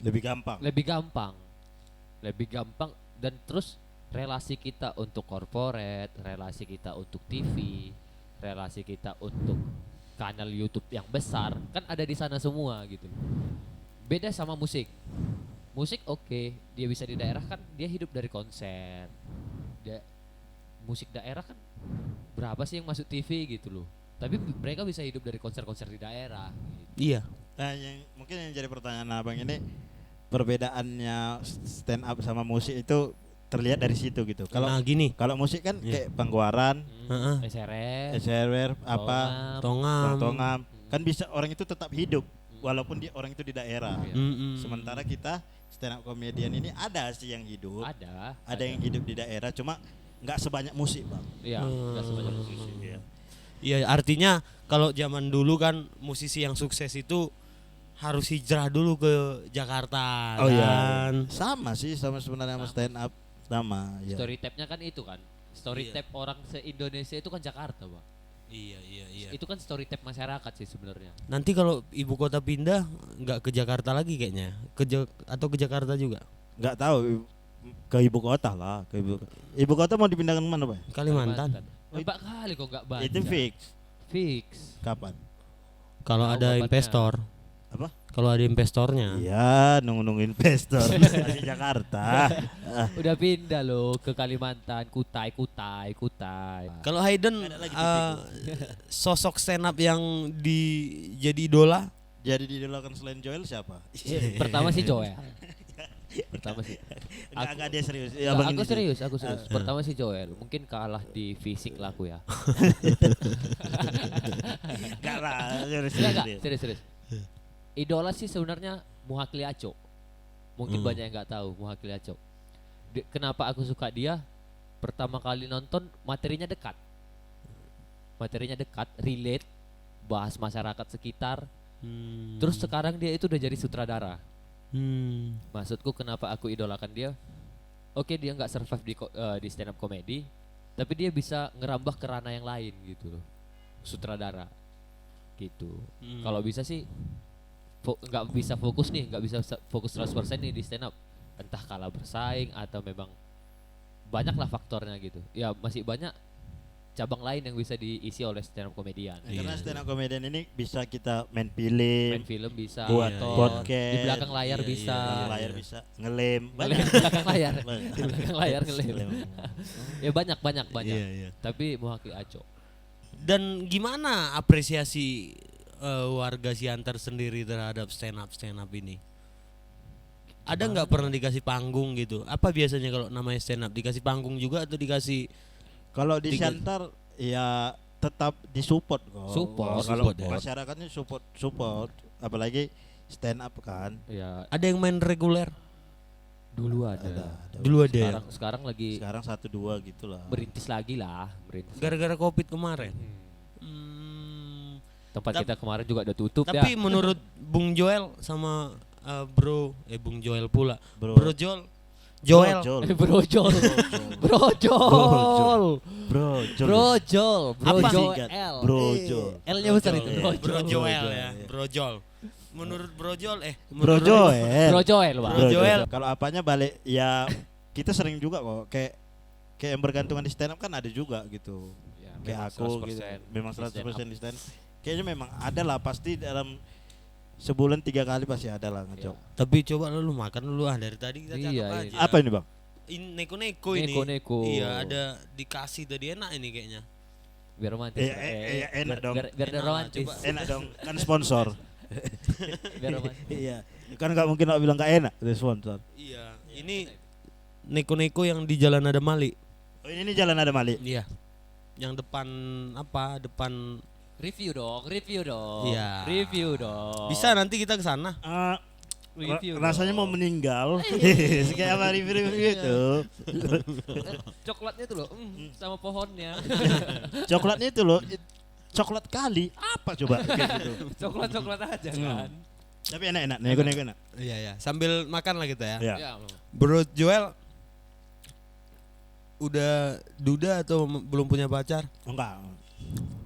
Lebih gampang. Lebih gampang dan terus relasi kita untuk corporate, relasi kita untuk TV, relasi kita untuk kanal YouTube yang besar kan ada di sana semua gitu. Beda sama musik. Musik oke, dia bisa di daerah kan dia hidup dari konser. Musik daerah kan berapa sih yang masuk TV gitu loh. Tapi mereka bisa hidup dari konser-konser di daerah gitu. Iya. Nah, mungkin yang jadi pertanyaan abang ini perbedaannya stand up sama musik itu terlihat dari situ gitu. Nah gini, Kalau musik kan Iya. kayak Pangguaran, Heeh. SRM, SRW apa, Tongam. Tongam, kan bisa orang itu tetap hidup walaupun dia orang itu di daerah. Iya. Sementara kita stand up comedian ini ada sih yang hidup, ada yang hidup di daerah, cuma nggak sebanyak musik bang. Iya, nggak sebanyak musisi. Iya. Iya, artinya kalau zaman dulu kan musisi yang sukses itu harus hijrah dulu ke Jakarta Oh iya, kan. sama sih sama sebenarnya sama stand up sama. Ya. Story tap-nya kan itu kan. Story Iya. tap orang se-Indonesia itu kan Jakarta, Bang. Iya. Itu kan story tap masyarakat sih sebenarnya. Nanti kalau ibu kota pindah nggak ke Jakarta lagi kayaknya, atau ke Jakarta juga. Nggak tahu ke ibu kota lah, ke ibu kota mau dipindahkan kemana pak? Kalimantan. Berapa kali kok nggak baca? Itu fix. Fix. Kapan? Kalau Tahu ada bapaknya. investor. Apa? Kalau ada investornya. Iya, nunggu investor di Jakarta. Udah pindah loh ke Kalimantan, Kutai. Kalau Hayden Ada lagi sosok stand up yang jadi idola. Jadi didolakan selain Joel siapa? Pertama sih Joel. Pertama sih. Enggak dia serius. Enggak, Abang aku ini serius. Pertama sih Joel. Mungkin kalah di fisik lah aku ya. Enggak lah, serius. Enggak, serius. Idola sih sebenarnya Muhakli Aco. Mungkin Hmm. banyak yang nggak tahu Muhakli Aco. Kenapa aku suka dia? Pertama kali nonton materinya dekat, relate, bahas masyarakat sekitar. Terus sekarang dia itu udah jadi sutradara. Maksudku kenapa aku idolakan dia? Oke, dia nggak survive di stand up comedy, tapi dia bisa ngerambah ke ranah yang lain gitu loh. Sutradara gitu. Kalau bisa sih nggak bisa fokus 100% nih di stand up. Entah kalah bersaing atau memang banyaklah faktornya gitu. Ya masih banyak cabang lain yang bisa diisi oleh stand up komedian. Karena Iya. stand up comedian ini bisa kita main Main film, film bisa, buat aktor, podcast, di belakang layar iya, bisa. di layar bisa ngelem, Di banyak. belakang layar. Banyak. Di belakang layar ngelem. Ya banyak. Iya, iya. Tapi Muhakli Aco. Dan gimana apresiasi warga Siantar sendiri terhadap stand up ini? Ada nggak pernah dikasih panggung gitu? Apa biasanya kalau namanya stand up dikasih panggung juga atau dikasih? Kalau di Tiga- Siantar ya tetap disupport kok. Support, Kalau support ya. masyarakatnya support, apalagi stand up kan. Ya Ada yang main reguler? dulu ada. Dulu ada ya. Sekarang lagi Sekarang 1-2 gitulah. merintis lagi lah, Gara-gara Covid kemarin. Tempat Tap- kita kemarin juga udah tutup ya. Tapi menurut Bung Joel sama Bung Joel pula. Bro. Bro Joel. Brojol. Brojol. Bro, Apa? Joel. Brojol. L-nya besar itu. Brojol. Bro Joel ya. Iya. Bro Joel. Menurut Bro Joel Bro Joel. Brojol, Pak. Bro Joel. Kalau apanya balik ya kita sering juga kok kayak yang bergantungan di stand up kan ada juga gitu. Ya, Kayak memang aku 100% gitu. Memang di stand 100% up. di stand. Kayaknya memang ada lah pasti dalam sebulan 3 kali pasti ada lah ngejok. Tapi coba lu makan dulu dari tadi kita Iya, cakep iya. aja. Apa ini bang? Neko-neko ini. Neko-neko. Iya, ada dikasih tadi enak ini kayaknya. Biar romantis. Iya, Pak. iya, enak dong. Biar Enak, romantis. coba. Enak dong, kan sponsor. Biar romantis. Iya, kan nggak mungkin lo bilang gak enak dari sponsor. Iya, ini neko-neko yang di Jalan Ada Mali. Oh ini jalan ada Mali. Iya. Yang depan apa? Depan Review dong. Iya. Review dong. bisa nanti kita ke sana. Review Rasanya dong. mau meninggal. Kayak apa review itu. Coklatnya tuh loh, sama pohonnya. Coklatnya itu loh. Coklat kali apa coba kayak gitu. Coklat aja kan. Tapi enak-enak, nego-nego enak. Iya ya. Sambil makan lah kita ya. Ya. Ya, Bro Joel udah duda atau belum punya pacar? Enggak.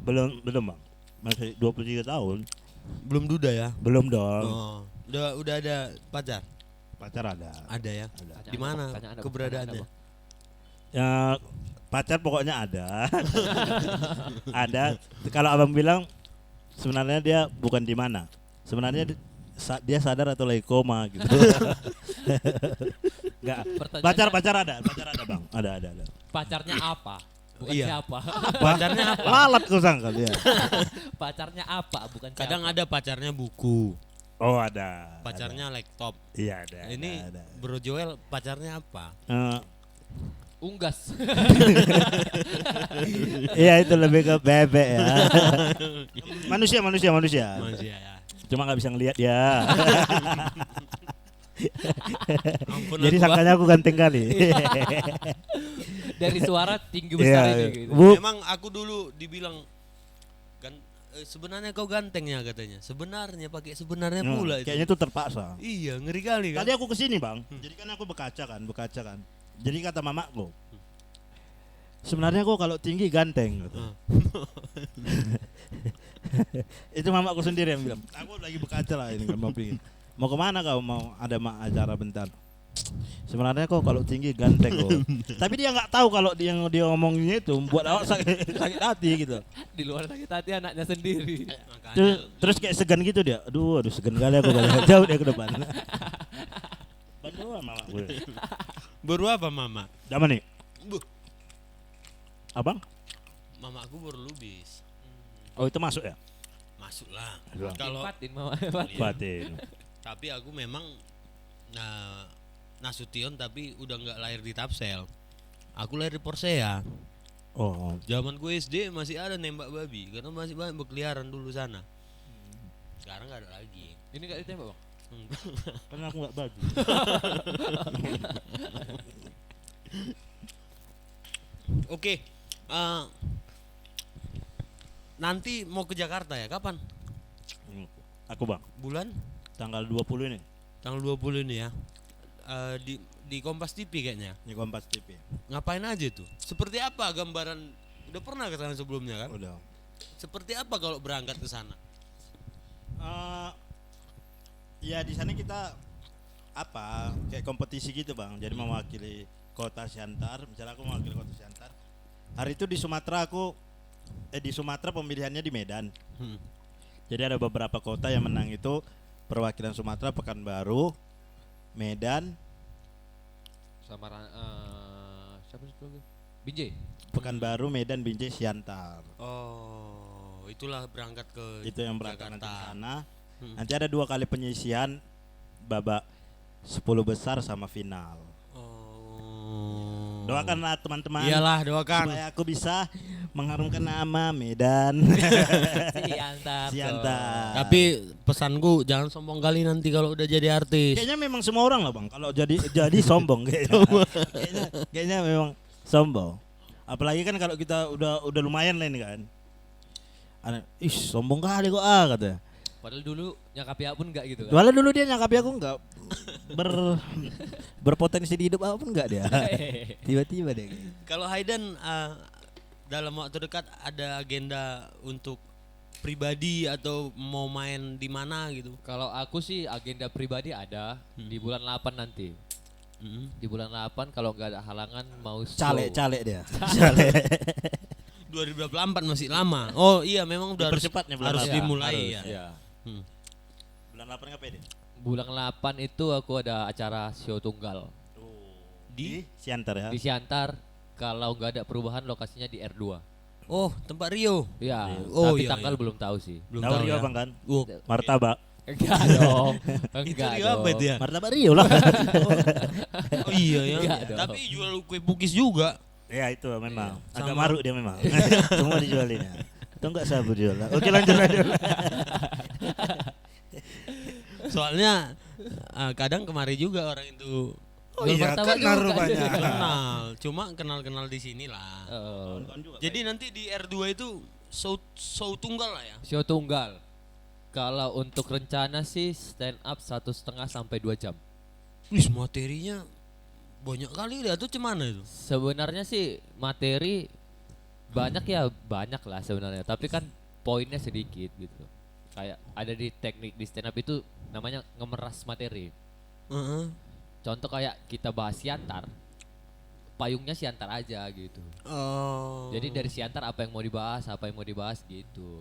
Belum bang. Masih 23 tahun. Belum duda ya? Belum dong. Oh. Udah ada pacar? Pacar ada. Ada ya. Ada. Di mana Tanya Anda, keberadaannya? tanya Anda, Ya pacar pokoknya ada. Ada. Kalau abang bilang sebenarnya dia bukan di mana. Sebenarnya dia sadar atau lagi koma gitu. Enggak. Pertanyaannya, Pacar ada bang. Ada. pacarnya apa? Bukan Iya. siapa. Pacarnya apa? Lalat kau sangka dia. Pacarnya apa? Bukan Kadang siapa. ada pacarnya buku, Oh ada. pacarnya laptop. Iya ada. Ini ada. Bro Joel pacarnya apa? Unggas. Iya itu lebih ke bebek ya. manusia. Manusia ya. Cuma nggak bisa ngelihat ya. Ampun Jadi aku, sangkanya aku ganteng kali. Dari suara tinggi besar Iya, ini iya. gitu. Bu, memang aku dulu dibilang sebenarnya kau gantengnya katanya. Sebenarnya pakai sebenarnya pula itu. kayaknya itu terpaksa. Iya, ngeri kali kan. Tadi aku kesini bang, jadi kan aku berkaca kan. Jadi kata mamaku, sebenarnya kok kalau tinggi ganteng. Gitu. Itu mamaku sendiri yang bilang. Aku lagi berkaca lah ini kan mau pergi. Mau kemana kau? Mau ada acara bentar. Sebenarnya kok kalau tinggi ganteng kok. Tapi dia nggak tahu kalau dia ngomonginnya itu buat awak sakit hati gitu. Di luar sakit hati anaknya sendiri. Terus kayak segan gitu dia. Aduh segan kali aku balik. Jauh dia ke depan. Bantuan mama gue. Baru apa mama? Zaman nih. Buh, Abang? mamaku baru lubis. Oh itu masuk ya? Masuklah. Masuk. Kalau Fatin mama. Iya. Fatin. Tapi aku memang Nasution tapi udah nggak lahir di Tapsel. Aku lahir di Porsea. Oh. Zaman gue SD masih ada nembak babi karena masih banyak berkeliaran dulu sana. Sekarang nggak ada lagi. Ini enggak ditembak, Bang? Karena aku nggak baju. Oke. Nanti mau ke Jakarta ya? Kapan? Aku bang. Bulan? Tanggal 20 ini. Tanggal 20 ini ya. Di Kompas TV kayaknya. Di Kompas TV. Ngapain aja tuh? Seperti apa gambaran? Udah pernah ke sana sebelumnya kan? Udah. Seperti apa kalau berangkat ke sana? Ya di sana kita kayak kompetisi gitu bang. Jadi mewakili kota Siantar. Misalnya aku mewakili kota Siantar. Hari itu di Sumatera di Sumatera pemilihannya di Medan. Jadi ada beberapa kota yang menang itu perwakilan Sumatera, Pekanbaru, Medan, Sama siapa satu lagi? Binjai. Pekanbaru, Medan, Binjai, Siantar. Oh, itulah berangkat ke Itu yang berangkat nanti ke Jakarta. sana. Hmm. Nanti ada 2 kali penyisihan babak 10 besar sama final. Oh. Doakanlah teman-teman. Iyalah, doakan. Supaya aku bisa mengharumkan nama Medan. Siantar. Siantar. Tapi pesanku jangan sombong kali nanti kalau udah jadi artis. Kayaknya memang semua orang lah bang. Kalau jadi sombong kayaknya memang sombong. Apalagi kan kalau kita udah lumayan lah ini kan. Sombong kali kok katanya. Padahal dulu nyakapi pun enggak gitu kan. Soalnya dulu dia nyangkapi aku enggak berpotensi di hidup apapun enggak dia. Tiba-tiba deh. Kalau Hayden dalam waktu dekat ada agenda untuk pribadi atau mau main di mana gitu? Kalau aku sih agenda pribadi ada di bulan 8 nanti. Di bulan 8 kalau nggak ada halangan mau show. Calek dia. Calek. 2024 masih lama. Oh iya memang udah Dipercepat nih bulan harus lapan. dimulai harus, ya. ya. Bulan 8 ngapain deh? Bulan 8 itu aku ada acara show tunggal Di Siantar ya. di Siantar. Kalau nggak ada perubahan lokasinya di R2. Oh, tempat Rio. Ya, Oh, tapi iya, tanggal iya. belum tahu sih. Belum Tahu tahu Rio ya. bang kan? Oh, Martabak. Enggak dong. itu Enggak Rio apa dong. itu ya? Martabak Rio lah. Oh iya ya. Enggak dong. Tapi jual kue bukis juga. Ya itu memang. Iya, Agak sama. maruk dia memang. Semua dijualin ya. Itu enggak sabu jual. Oke lanjut. Soalnya kadang kemari juga orang itu Oh Jual iya martabak kenal juga. rupanya. kenal, cuma kenal-kenal di sini lah. Oh, Jadi nanti di R2 itu show tunggal lah ya. show tunggal. Kalau untuk rencana sih stand up 1,5 sampai 2 jam. Wih, materinya banyak kali dia tuh cemana itu? Sebenarnya sih materi banyak ya banyak lah sebenarnya. Tapi kan poinnya sedikit gitu. Kayak ada di teknik di stand up itu namanya ngemeras materi. Contoh kayak kita bahas Siantar, payungnya Siantar aja gitu. Oh. Jadi dari Siantar apa yang mau dibahas gitu.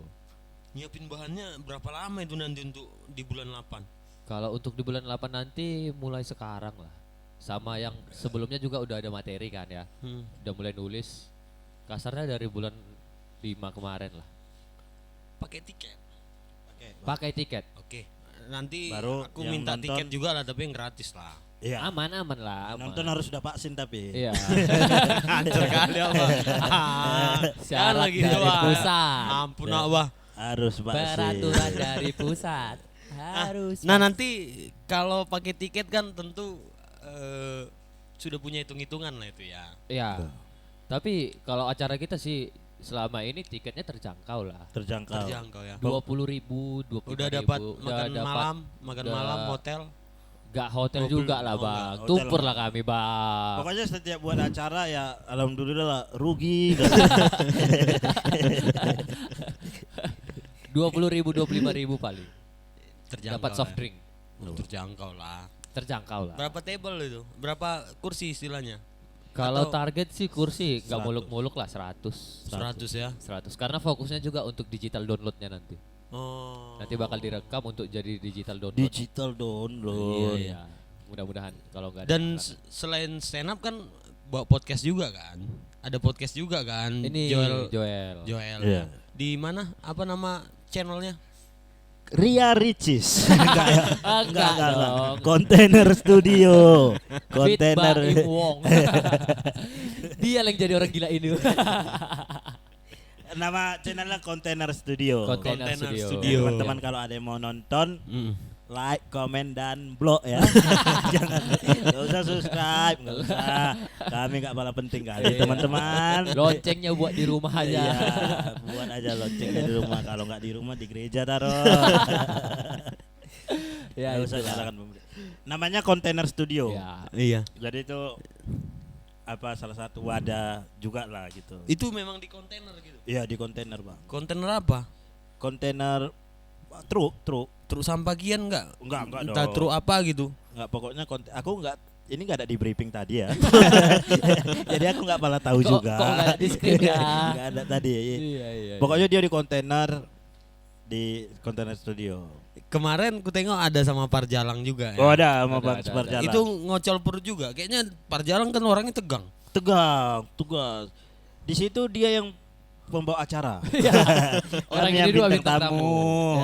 Nyiapin bahannya berapa lama itu nanti untuk di bulan 8? Kalau untuk di bulan 8 nanti mulai sekarang lah. Sama yang sebelumnya juga udah ada materi kan ya. Udah mulai nulis. Kasarnya dari bulan 5 kemarin lah. Pakai tiket. Pakai tiket. Oke. Nanti Baru aku yang minta nonton- tiket juga lah tapi yang gratis lah. Iya. Aman lah. Aman. Nonton harus sudah vaksin tapi. Iya. Hancur kali apa? Syarat lagi dari doa. pusat. Ampun Ya. Abah. Harus vaksin. Peraturan dari pusat. Harus. Nah nanti kalau pakai tiket kan tentu sudah punya hitung-hitungan lah itu ya. Iya. Tapi kalau acara kita sih selama ini tiketnya terjangkau lah. Terjangkau. Terjangkau ya. 20.000, 25.000. Udah dapat makan dapat. makan udah- malam hotel. Gak hotel Oh, juga belum. lah Oh, bang. enggak, hotel Tumpur enggak. lah kami bang. Pokoknya setiap buat acara ya alhamdulillah lah rugi. 20.000, 25.000 paling. Terjangkau. Dapat soft ya. drink. Terjangkau lah. Terjangkau lah. Berapa table itu? Berapa kursi istilahnya? Kalau Atau- target sih kursi nggak 100. muluk-muluk lah 100. 100 ya. 100 karena fokusnya juga untuk digital downloadnya nanti. Oh. Nanti bakal direkam untuk jadi digital download. Digital download. Iya. Mudah-mudahan kalau nggak ada Dan halangan. selain stand up kan bawa podcast juga kan? Ada podcast juga kan? Ini Joel. Joel. Iya. Di mana? Apa nama channelnya? Ria Ricis. Enggak ya. Enggak dong. Kontainer Studio. Fit Kontainer. Baim Wong. Dia yang jadi orang gila ini. Nama channelnya Kontainer Studio. Container Container Studio. Studio. Teman-teman kalau ada yang mau nonton, like, komen, dan blog ya. Jangan, nggak usah subscribe, nggak usah. Kami nggak malah penting kali Iya. teman-teman. Loncengnya buat di rumah aja. Iya, buat aja loncengnya di rumah. Kalau nggak di rumah di gereja taruh. Ya, Nggak usah itulah. nyalakan pemerintah. Namanya Kontainer Studio. Ya. Iya. Jadi itu apa salah satu wadah juga lah gitu. Itu memang di kontainer gitu. Iya di kontainer bang. Kontainer apa? Kontainer truk. Truk sampah kian enggak? Enggak Entah dong. truk apa gitu. Nggak pokoknya aku nggak ini nggak ada di briefing tadi ya. Jadi aku nggak malah tahu juga. Kok nggak ada di skrip ya? Nggak ada tadi. Iya. Pokoknya dia di kontainer studio. Kemarin ku tengok ada sama Parjalang juga ya. Oh ada sama Ada, Bang ada. Separjalan. Itu ngocol perut juga. Kayaknya Parjalang kan orangnya tegang. tegang, tugas. Di situ dia yang pembawa acara. Orang Kami ini yang dua bintang bintang tamu.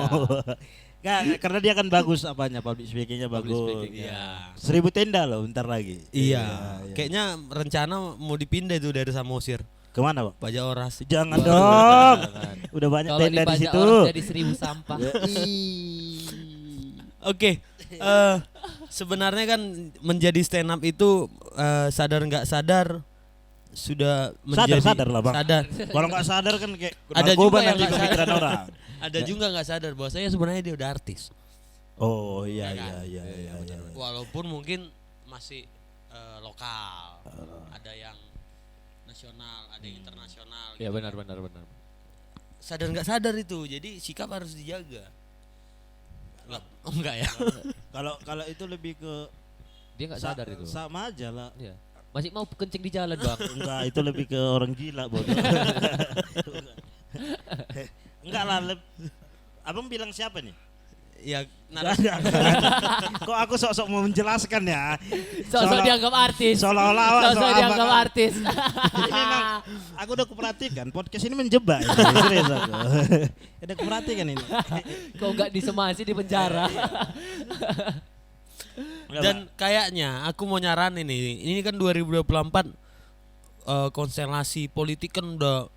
Nggak, karena dia kan bagus apanya, public speakingnya Public bagus. speaking, Iya. 1000 tenda loh bentar lagi. Iya. Kayaknya rencana mau dipindah itu dari Samosir. Kemana Bang? Pajak Oras. Jangan Waduh, dong. jangan. Udah banyak Kalau tenda di dipajak situ. orang jadi 1000 sampah. Oke. Sebenarnya kan menjadi stand up itu sadar nggak sadar sudah menjadi Sadar lah, Bang. Sadar. Kalau nggak sadar kan kayak Ada narkoba juga yang nanti nggak pemikiran orang. Ada juga nggak sadar bahwa saya sebenarnya dia udah artis. Oh iya Ya kan? iya iya iya. Walaupun mungkin masih lokal. Ada yang nasional, ada yang internasional. Ya gitu benar kan. benar. Sadar nggak sadar itu. Jadi sikap harus dijaga. Enggak ya. Kalau itu lebih ke Dia nggak sadar itu. Sama aja lah. Iya. Masih mau kencing di jalan, Bang. Enggak, itu lebih ke orang gila, bodoh. Enggak lah. Abang bilang siapa nih? Ya Enggak, Kok aku sok-sok mau menjelaskan ya? Sosok Seolah- dianggap artis. Seolah-olah awak Sosok sok dianggap abang- artis. Ini memang aku udah kuperhatikan podcast ini menjebak ini. Serius aku. Udah kuperhatikan ini. Kok nggak disemasi di penjara? dan kayaknya aku mau nyaranin ini kan 2024 konstelasi politik kan udah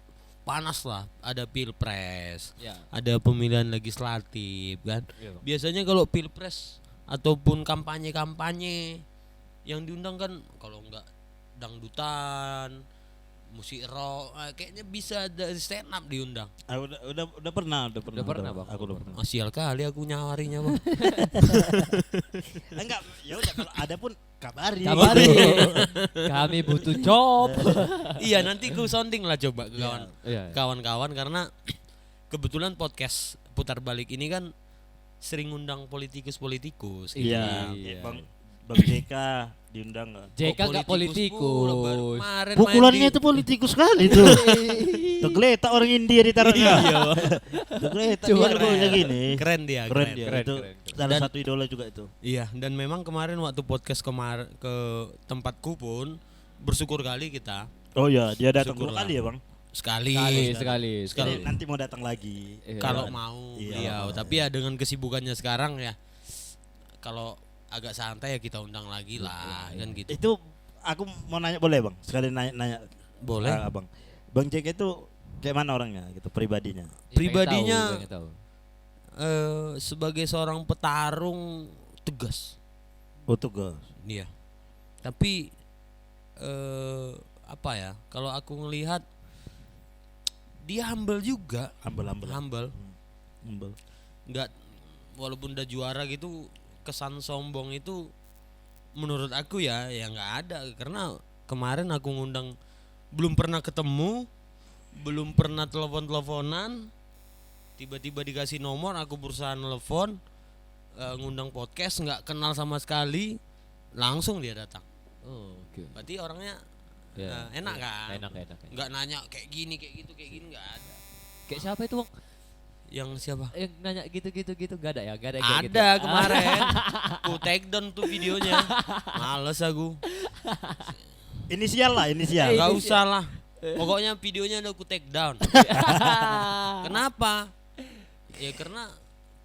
panas lah, ada pilpres, Ya. ada pemilihan legislatif kan. Iya, Bang. Biasanya kalau pilpres ataupun kampanye yang diundang kan kalau enggak dangdutan, musik rock, kayaknya bisa dari stand up diundang. Udah pernah. Udah pernah, Bang. Aku udah pernah. Sial kali aku nyawarinya bang. Enggak, ya udah kalau ada pun kabari. Kabari. Kami butuh job. Iya nanti ku sounding lah coba ke Iya. kawan-kawan karena kebetulan podcast putar balik ini kan sering undang politikus-politikus. gitu. Iya, Iya. Bang JK diundang nggak? JK nggak politikus. Baru kemarin Pukulannya main itu politikus sekali tuh. Tuh geletak orang India ditaruhnya. Iya. Tuh geletak Coba dia keren. kayak gini. Keren dia. Keren dia. keren, Itu keren. salah Dan- satu idola juga itu. Iya dan memang kemarin waktu podcast ke tempatku pun bersyukur kali kita Oh iya, dia datang dua Syukurlah. kali ya, Bang. sekali. Sekali. Sekali. Jadi nanti mau datang lagi. Iya. Kalau mau Iya. beliau, tapi ya dengan kesibukannya sekarang ya kalau agak santai ya kita undang lagi lah kan gitu. Itu aku mau nanya boleh, Bang? Sekali nanya. Boleh. Abang. Bang JK itu kayak mana orangnya gitu, pribadinya? Pribadinya- Pengen tahu. Sebagai seorang petarung tegas. Oh, tugas. Iya. Tapi apa ya? Kalau aku ngelihat dia humble juga, Humble. humble. Humble. Nggak walaupun udah juara gitu kesan sombong itu menurut aku ya nggak ada karena kemarin aku ngundang belum pernah ketemu, belum pernah telepon-teleponan, tiba-tiba dikasih nomor aku berusaha nelfon, ngundang podcast nggak kenal sama sekali, langsung dia datang. Oh, oke. Berarti orangnya Ya, enak ya. kan? Enak. Nggak nanya kayak gini, kayak gitu, kayak gini nggak ada. Kayak siapa itu, Bang? Yang siapa? Yang nanya gitu enggak ada ya? Enggak ada yang kayak gitu. Ada kemarin. Ku take down tuh videonya. Males aku. Inisial lah, inisial. Gak usah lah. Pokoknya videonya udah ku take down. Kenapa? Ya karena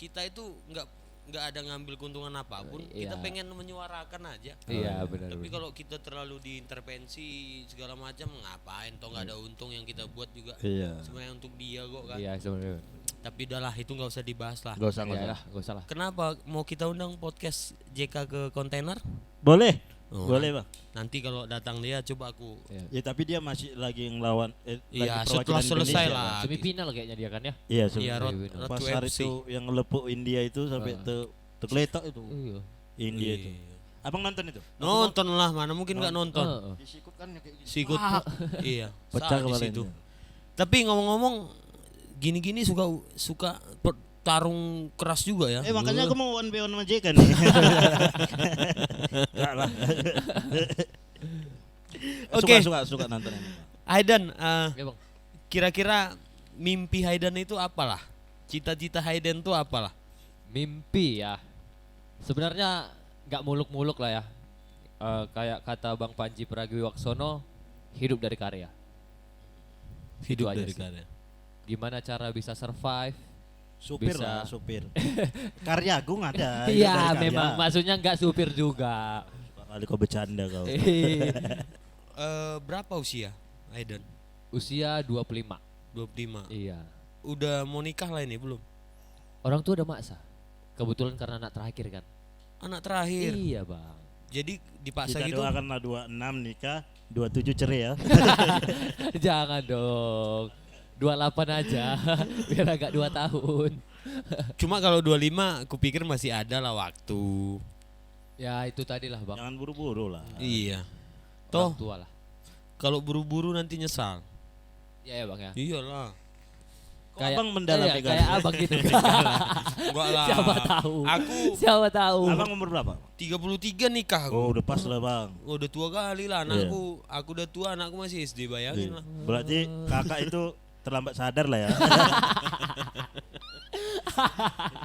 kita itu nggak ada ngambil keuntungan apapun. Kita Iya. pengen menyuarakan aja. Iya, benar. Tapi kalau kita terlalu diintervensi segala macam, ngapain? Toh nggak ada untung yang kita buat juga. Iya. Sebenarnya untuk dia kok kan. Iya, sebenarnya. Tapi udahlah, itu nggak usah dibahas lah. Gak usah, Ya lah, enggak usah lah. Kenapa mau kita undang podcast JK ke kontainer? Boleh. Oh, Boleh, Bang. Nanti kalau datang dia coba aku. Ya tapi dia masih lagi ngelawan Iya, lagi setelah perwakilan selesai Indonesia, lah. Bang. Semifinal kayaknya dia kan ya? Iya, Iya, sebenarnya. Road Pas to hari FC. itu yang ngelepuk India itu sampai tergeletak itu. Iya. India itu. Abang nonton itu? Nonton lah, mana mungkin nggak nonton. Disikut kan kayak gitu. Sikut iya. Pecah saat di kepalanya. situ. Tapi ngomong-ngomong gini-gini suka tarung keras juga ya. Makanya aku mau 1v1 sama JK nih. Enggak lah. Oke. Suka nonton ini. Haidan, Ya, Bang. kira-kira mimpi Haidan itu apalah? Cita-cita Haidan itu apalah? Mimpi ya. Sebenarnya nggak muluk-muluk lah ya. Kayak kata Bang Panji Pragiwaksono, hidup dari karya. Hidup aja dari sih. karya. Gimana cara bisa survive? Supir Bisa. lah, supir. Karya Agung ada. Iya, memang maksudnya nggak supir juga. Kali kau bercanda kau. Berapa usia Haidan? Usia 25. 25. Iya. Udah mau nikah lah ini belum? Orang tua udah maksa. Kebetulan karena anak terakhir kan. Anak terakhir. Iya, Bang. Jadi dipaksa Kita gitu. doakanlah 26 nikah, 27 cerai ya. Jangan dong. 28 aja. Biar agak 2 tahun. Cuma kalau 25 kupikir masih ada lah waktu. Ya itu tadi lah, Bang. Jangan buru-buru lah. Iya. Orang Toh tua lah. kalau buru-buru nanti nyesal. Ya, Bang ya. Iyalah. Kok abang mendalami iya, kan? kayak abang gitu. Enggak lah. Siapa tahu. Aku Siapa tahu. Abang umur berapa? 33 nikah aku. Oh, udah pas lah, Bang. Oh, udah tua kali lah anakku. Aku udah tua, anakku masih SD, bayangin lah. Berarti kakak itu terlambat sadar lah ya.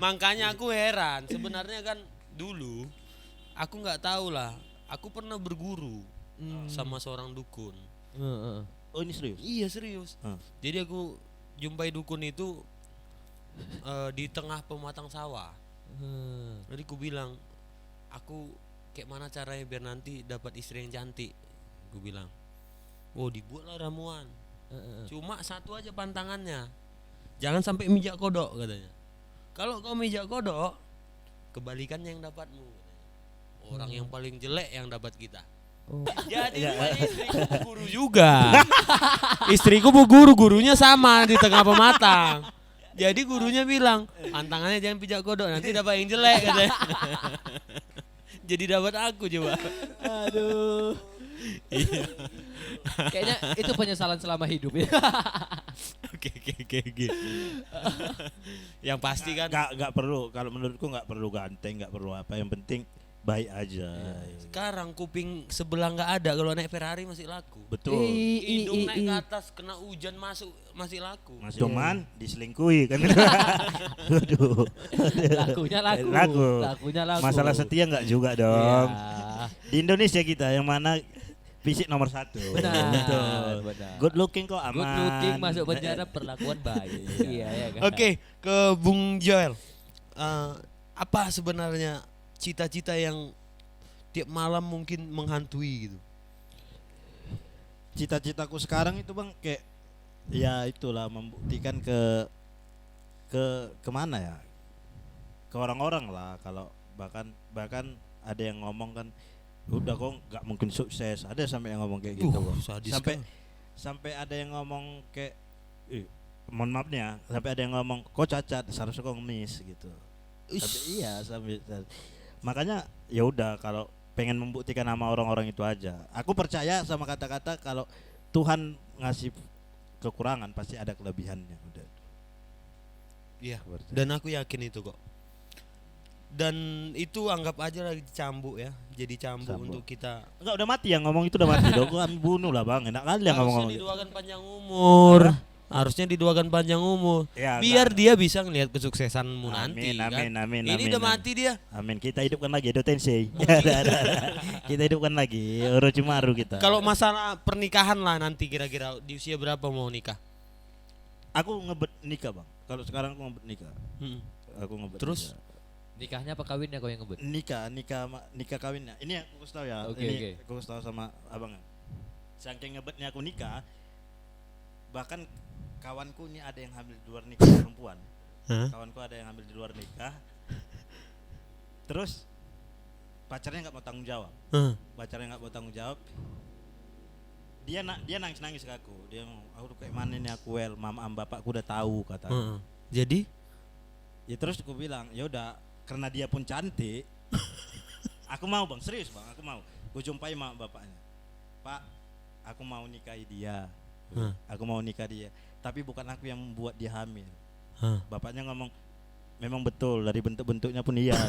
Makanya aku heran. Sebenarnya kan dulu aku nggak tahu lah. Aku pernah berguru sama seorang dukun. Oh, ini serius? Iya serius. Jadi aku jumpai dukun itu di tengah pematang sawah. Jadi aku bilang, aku kayak mana caranya biar nanti dapat istri yang cantik. Aku bilang, oh dibuatlah ramuan. Cuma satu aja pantangannya, jangan sampai mijak kodok katanya. Kalau kau mijak kodok, kebalikannya yang dapatmu. Orang yang paling jelek yang dapat kita. Jadi rupanya istriku bu guru juga. Istriku bu guru, gurunya sama di tengah pematang. Jadi gurunya bilang, pantangannya jangan pijak kodok, nanti dapat yang jelek katanya. Jadi dapat aku coba. Aduh. Iya. Kayaknya itu penyesalan selama hidup ya. Oke. Yang pasti kan Nggak perlu, kalau menurutku nggak perlu ganteng, nggak perlu apa, yang penting baik aja. sekarang kuping sebelah nggak ada, kalau naik Ferrari masih laku. Betul. Hidung naik ke atas kena hujan masuk masih laku. Cuman diselingkuhi kan. Aduh. Lakunya laku. Lakunya laku. Masalah setia nggak juga dong. Iya. Di Indonesia kita yang mana fisik nomor 1. Benar. Betul. Benar. Good looking kok aman. Good looking masuk penjara, perlakuan baik. Iya ya kan. Oke, ke Bung Joel. Apa sebenarnya cita-cita yang tiap malam mungkin menghantui gitu? Cita-citaku sekarang itu Bang kayak ya itulah membuktikan ke kemana ya? Ke orang-orang lah, kalau bahkan ada yang ngomong kan udah kok nggak mungkin sukses, ada sampai yang ngomong kayak gitu Bang. Sadis Sampai ada yang ngomong kayak mohon maaf nih ya, sampai ada yang ngomong kok cacat, seharusnya kok ngemis gitu. Tapi iya makanya ya udah, kalau pengen membuktikan sama orang-orang itu aja. Aku percaya sama kata-kata kalau Tuhan ngasih kekurangan pasti ada kelebihannya. Udah. Iya. Dan aku yakin itu kok. Dan itu anggap aja lagi cambuk ya. Jadi cambuk Cambuk. untuk kita. Enggak, udah mati yang ngomong itu, udah mati dong. Kan bunuh lah Bang. Enak kali yang ngomong. Harusnya didoakan panjang umur. Harusnya didoakan panjang umur. Ya, Biar enggak. dia bisa ngelihat kesuksesanmu nanti Amin, kan. amin, Ini amin, udah amin. mati dia. Amin, kita hidupkan lagi Edo Tensei. Kita hidupkan lagi Orochimaru kita. Kalau masalah pernikahan lah nanti kira-kira di usia berapa mau nikah? aku ngebet nikah Bang. Kalau sekarang aku ngebet nikah. Hmm. Aku ngebet. Terus? nikah. Nikahnya apa kawinnya kau yang ngebet? Nikah kawinnya. Ini aku kasih tahu ya. Oke, ini oke. aku kasih tahu sama abang. Saking ngebetnya aku nikah, bahkan kawanku ini ada yang hamil di luar nikah perempuan. Hah? Kawanku ada yang hamil di luar nikah. Terus pacarnya nggak mau tanggung jawab. Pacarnya nggak mau tanggung jawab. Dia nangis ke aku. Dia mau, aku tuh kayak mana nih aku mama bapakku udah tahu kata. Jadi Ya terus aku bilang, ya udah karena dia pun cantik. Aku mau Bang, serius Bang, aku mau. Gue jumpai mama bapaknya. Pak, aku mau nikahi dia. Aku mau nikah dia. Tapi bukan aku yang membuat dia hamil. Bapaknya ngomong, memang betul dari bentuk-bentuknya pun iya.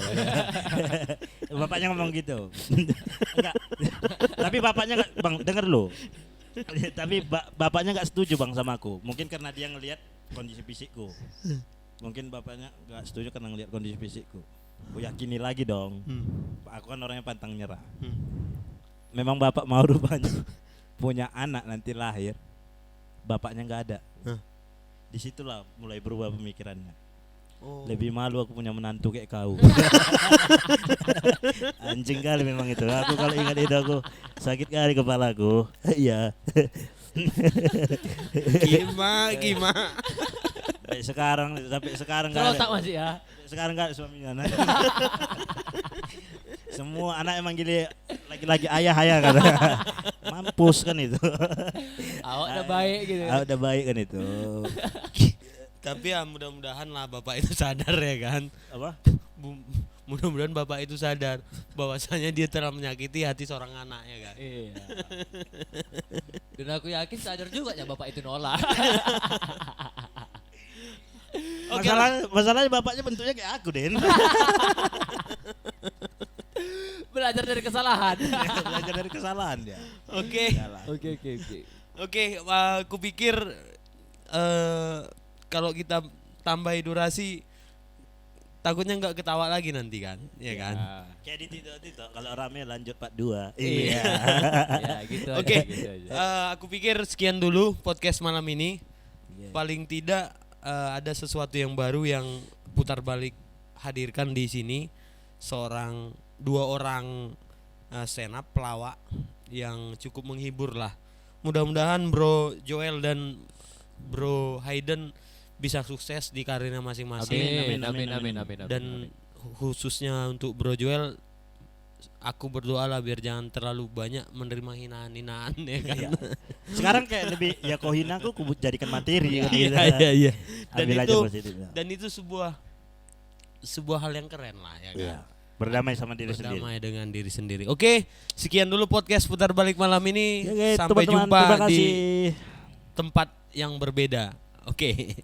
Bapaknya ngomong gitu. Enggak. Tapi bapaknya nggak, Bang, denger lo. Tapi bapaknya nggak setuju Bang sama aku. Mungkin karena dia ngelihat kondisi fisikku. Mungkin bapaknya nggak setuju karena ngelihat kondisi fisikku. Aku yakini lagi dong. Aku kan orangnya pantang nyerah. Memang bapak mau rupanya punya anak nanti lahir, bapaknya nggak ada. Disitulah mulai berubah pemikirannya. Lebih malu aku punya menantu kayak kau. Anjing kali memang itu. Aku kalau ingat itu aku sakit kali kepalaku. Iya. Gima. Sampai sekarang nggak Kalau ada. tak masih ya. Sekarang nggak ada suaminya. Semua anak emang gini lagi-lagi ayah kata. Mampus kan itu. Awak udah baik gitu. Udah baik kan itu. Tapi ya mudah-mudahan lah bapak itu sadar ya kan. Apa? Mudah-mudahan bapak itu sadar bahwasanya dia telah menyakiti hati seorang anak ya kan. Iya. Dan aku yakin sadar juga ya bapak itu nolak. Oke, Masalahnya bapaknya bentuknya kayak aku, Den. Belajar dari kesalahan. Belajar dari kesalahan dia. Oke. Iyalah. Oke, aku pikir kalau kita tambahi durasi takutnya nggak ketawa lagi nanti kan, ya kan? Kayak di Tito, kalau rame lanjut part 2. Iya. Ya gitu aja. Oke, Gitu aja. aku pikir sekian dulu podcast malam ini. Iya. Paling tidak ada sesuatu yang baru yang putar balik hadirkan di sini, dua orang stand up pelawak yang cukup menghibur lah. Mudah-mudahan Bro Joel dan Bro Hayden bisa sukses di karirnya masing-masing. Amin. Dan khususnya untuk Bro Joel, aku berdoa lah biar jangan terlalu banyak menerima hinaan-hinaan ya kan. Iya. Sekarang kayak lebih ya kau hina aku jadikan materi. Iya. Dan Ambil aja itu positifnya. dan itu sebuah hal yang keren lah ya kan. Iya. Berdamai sama diri sendiri. Berdamai dengan diri sendiri. Oke, sekian dulu podcast putar balik malam ini. Oke, Sampai teman-teman, jumpa terima di kasih. tempat yang berbeda. Oke.